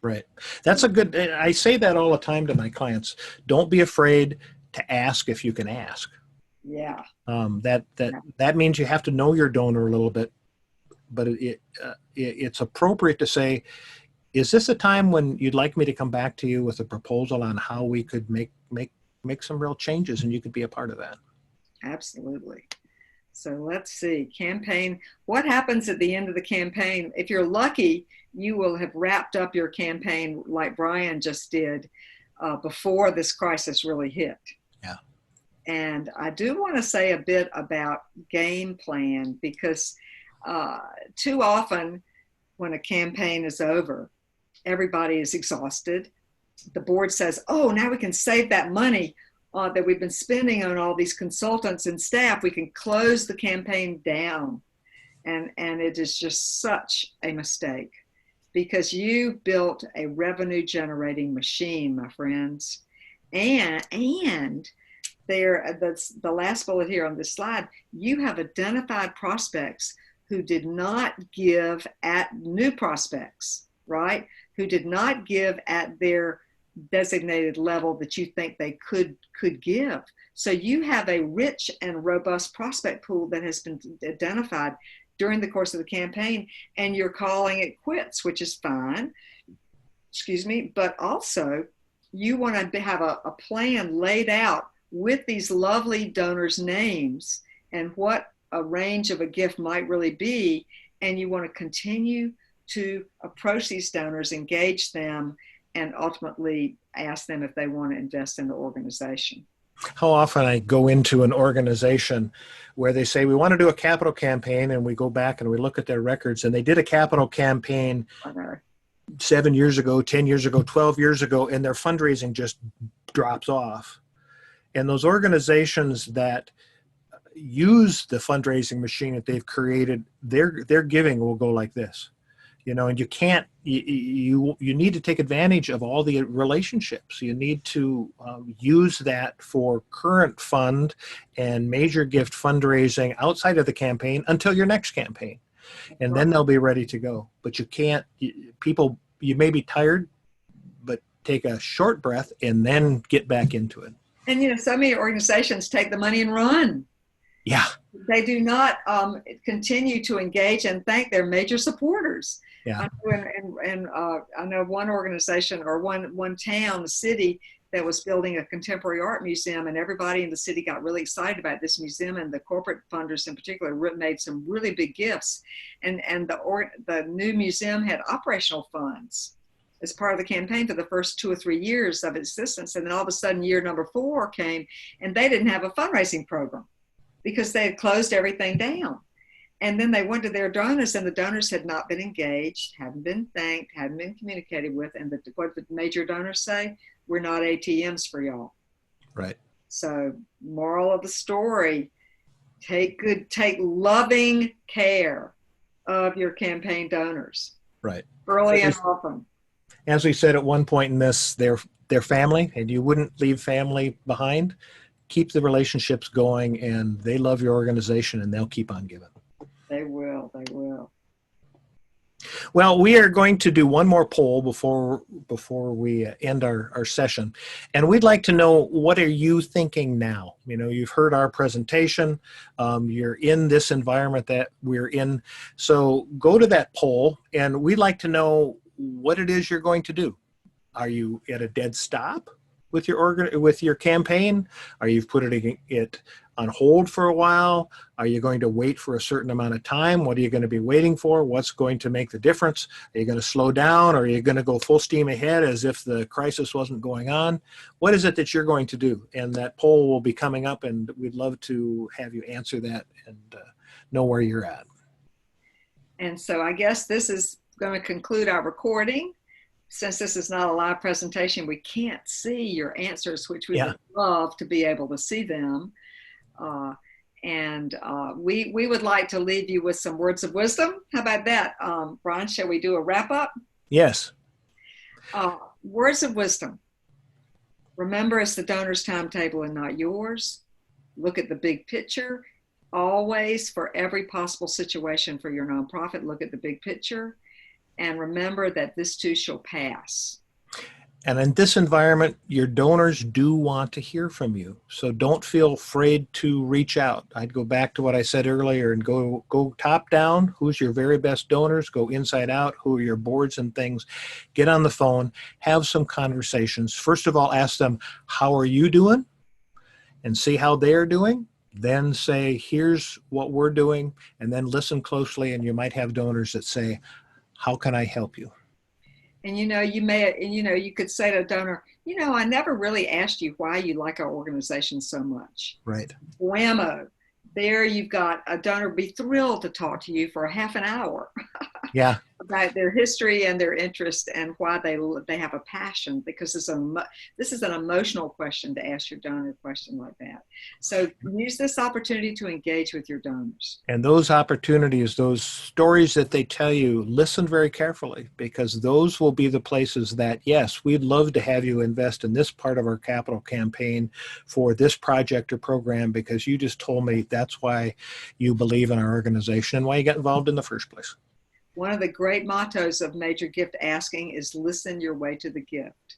Right. That's a good, I say that all the time to my clients. Don't be afraid to ask if you can ask. Yeah. That means you have to know your donor a little bit, but it's appropriate to say, is this a time when you'd like me to come back to you with a proposal on how we could make some real changes, and you could be a part of that? Absolutely. So let's see, campaign. What happens at the end of the campaign? If you're lucky, you will have wrapped up your campaign like Brian just did before this crisis really hit. Yeah. And I do want to say a bit about game plan, because too often when a campaign is over, everybody is exhausted. The board says, oh, now we can save that money that we've been spending on all these consultants and staff. We can close the campaign down. And it is just such a mistake, because you built a revenue generating machine, my friends. And that's the last bullet here on this slide. You have identified prospects who did not give at new prospects, right? Who did not give at their designated level that you think they could give. So you have a rich and robust prospect pool that has been identified during the course of the campaign, and you're calling it quits, which is fine. Excuse me. But also you want to have a plan laid out with these lovely donors' names and what a range of a gift might really be. And you want to continue to approach these donors, engage them, and ultimately ask them if they want to invest in the organization. How often I go into an organization where they say, we want to do a capital campaign, and we go back and we look at their records, and they did a capital campaign 7 years ago, 10 years ago, 12 years ago, and their fundraising just drops off. And those organizations that use the fundraising machine that they've created, their giving will go like this. And you can't, you need to take advantage of all the relationships. You need to use that for current fund and major gift fundraising outside of the campaign until your next campaign. And then they'll be ready to go. But you can't, you may be tired, take a short breath and then get back into it. And, you know, so many organizations take the money and run. Yeah. They do not continue to engage and thank their major supporters. Yeah. I know one organization or one town, a city that was building a contemporary art museum, and everybody in the city got really excited about this museum, and the corporate funders in particular made some really big gifts. And the new museum had operational funds as part of the campaign for the first 2 or 3 years of its existence. And then all of a sudden, year number 4 came, and they didn't have a fundraising program because they had closed everything down. And then they went to their donors, and the donors had not been engaged, hadn't been thanked, hadn't been communicated with. And what did the major donors say? We're not ATMs for y'all. Right. So, moral of the story, take loving care of your campaign donors. Right. Early and often. As we said at one point in this, they're family, and you wouldn't leave family behind. Keep the relationships going, and they love your organization, and they'll keep on giving. They will. Well, we are going to do one more poll before we end our session. And we'd like to know, what are you thinking now? You know, you've heard our presentation. You're in this environment that we're in. So go to that poll, and we'd like to know what it is you're going to do. Are you at a dead stop with your campaign? Are you putting it on hold for a while? Are you going to wait for a certain amount of time? What are you going to be waiting for? What's going to make the difference? Are you going to slow down? Or are you going to go full steam ahead as if the crisis wasn't going on? What is it that you're going to do? And that poll will be coming up, and we'd love to have you answer that and know where you're at. And so I guess this is going to conclude our recording. Since this is not a live presentation, we can't see your answers, which we would love to be able to see them. We would like to leave you with some words of wisdom. How about that? Brian, shall we do a wrap up? Yes. Words of wisdom. Remember, it's the donor's timetable and not yours. Look at the big picture. Always, for every possible situation for your nonprofit, look at the big picture. And remember that this too shall pass. And in this environment, your donors do want to hear from you. So don't feel afraid to reach out. I'd go back to what I said earlier and go top down. Who's your very best donors? Go inside out. Who are your boards and things? Get on the phone. Have some conversations. First of all, ask them, how are you doing? And see how they're doing. Then say, here's what we're doing. And then listen closely. And you might have donors that say, how can I help you? And, you could say to a donor, I never really asked you why you like our organization so much. Right. Whammo. There you've got a donor be thrilled to talk to you for a half an hour. Yeah. About their history and their interest and why they have a passion, because this is an emotional question to ask your donor a question like that. So use this opportunity to engage with your donors. And those opportunities, those stories that they tell you, listen very carefully, because those will be the places that, yes, we'd love to have you invest in this part of our capital campaign for this project or program, because you just told me that's why you believe in our organization and why you got involved in the first place. One of the great mottos of major gift asking is listen your way to the gift.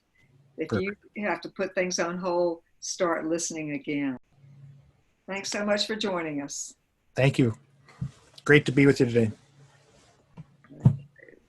If Perfect. You have to put things on hold, start listening again. Thanks so much for joining us. Thank you. Great to be with you today.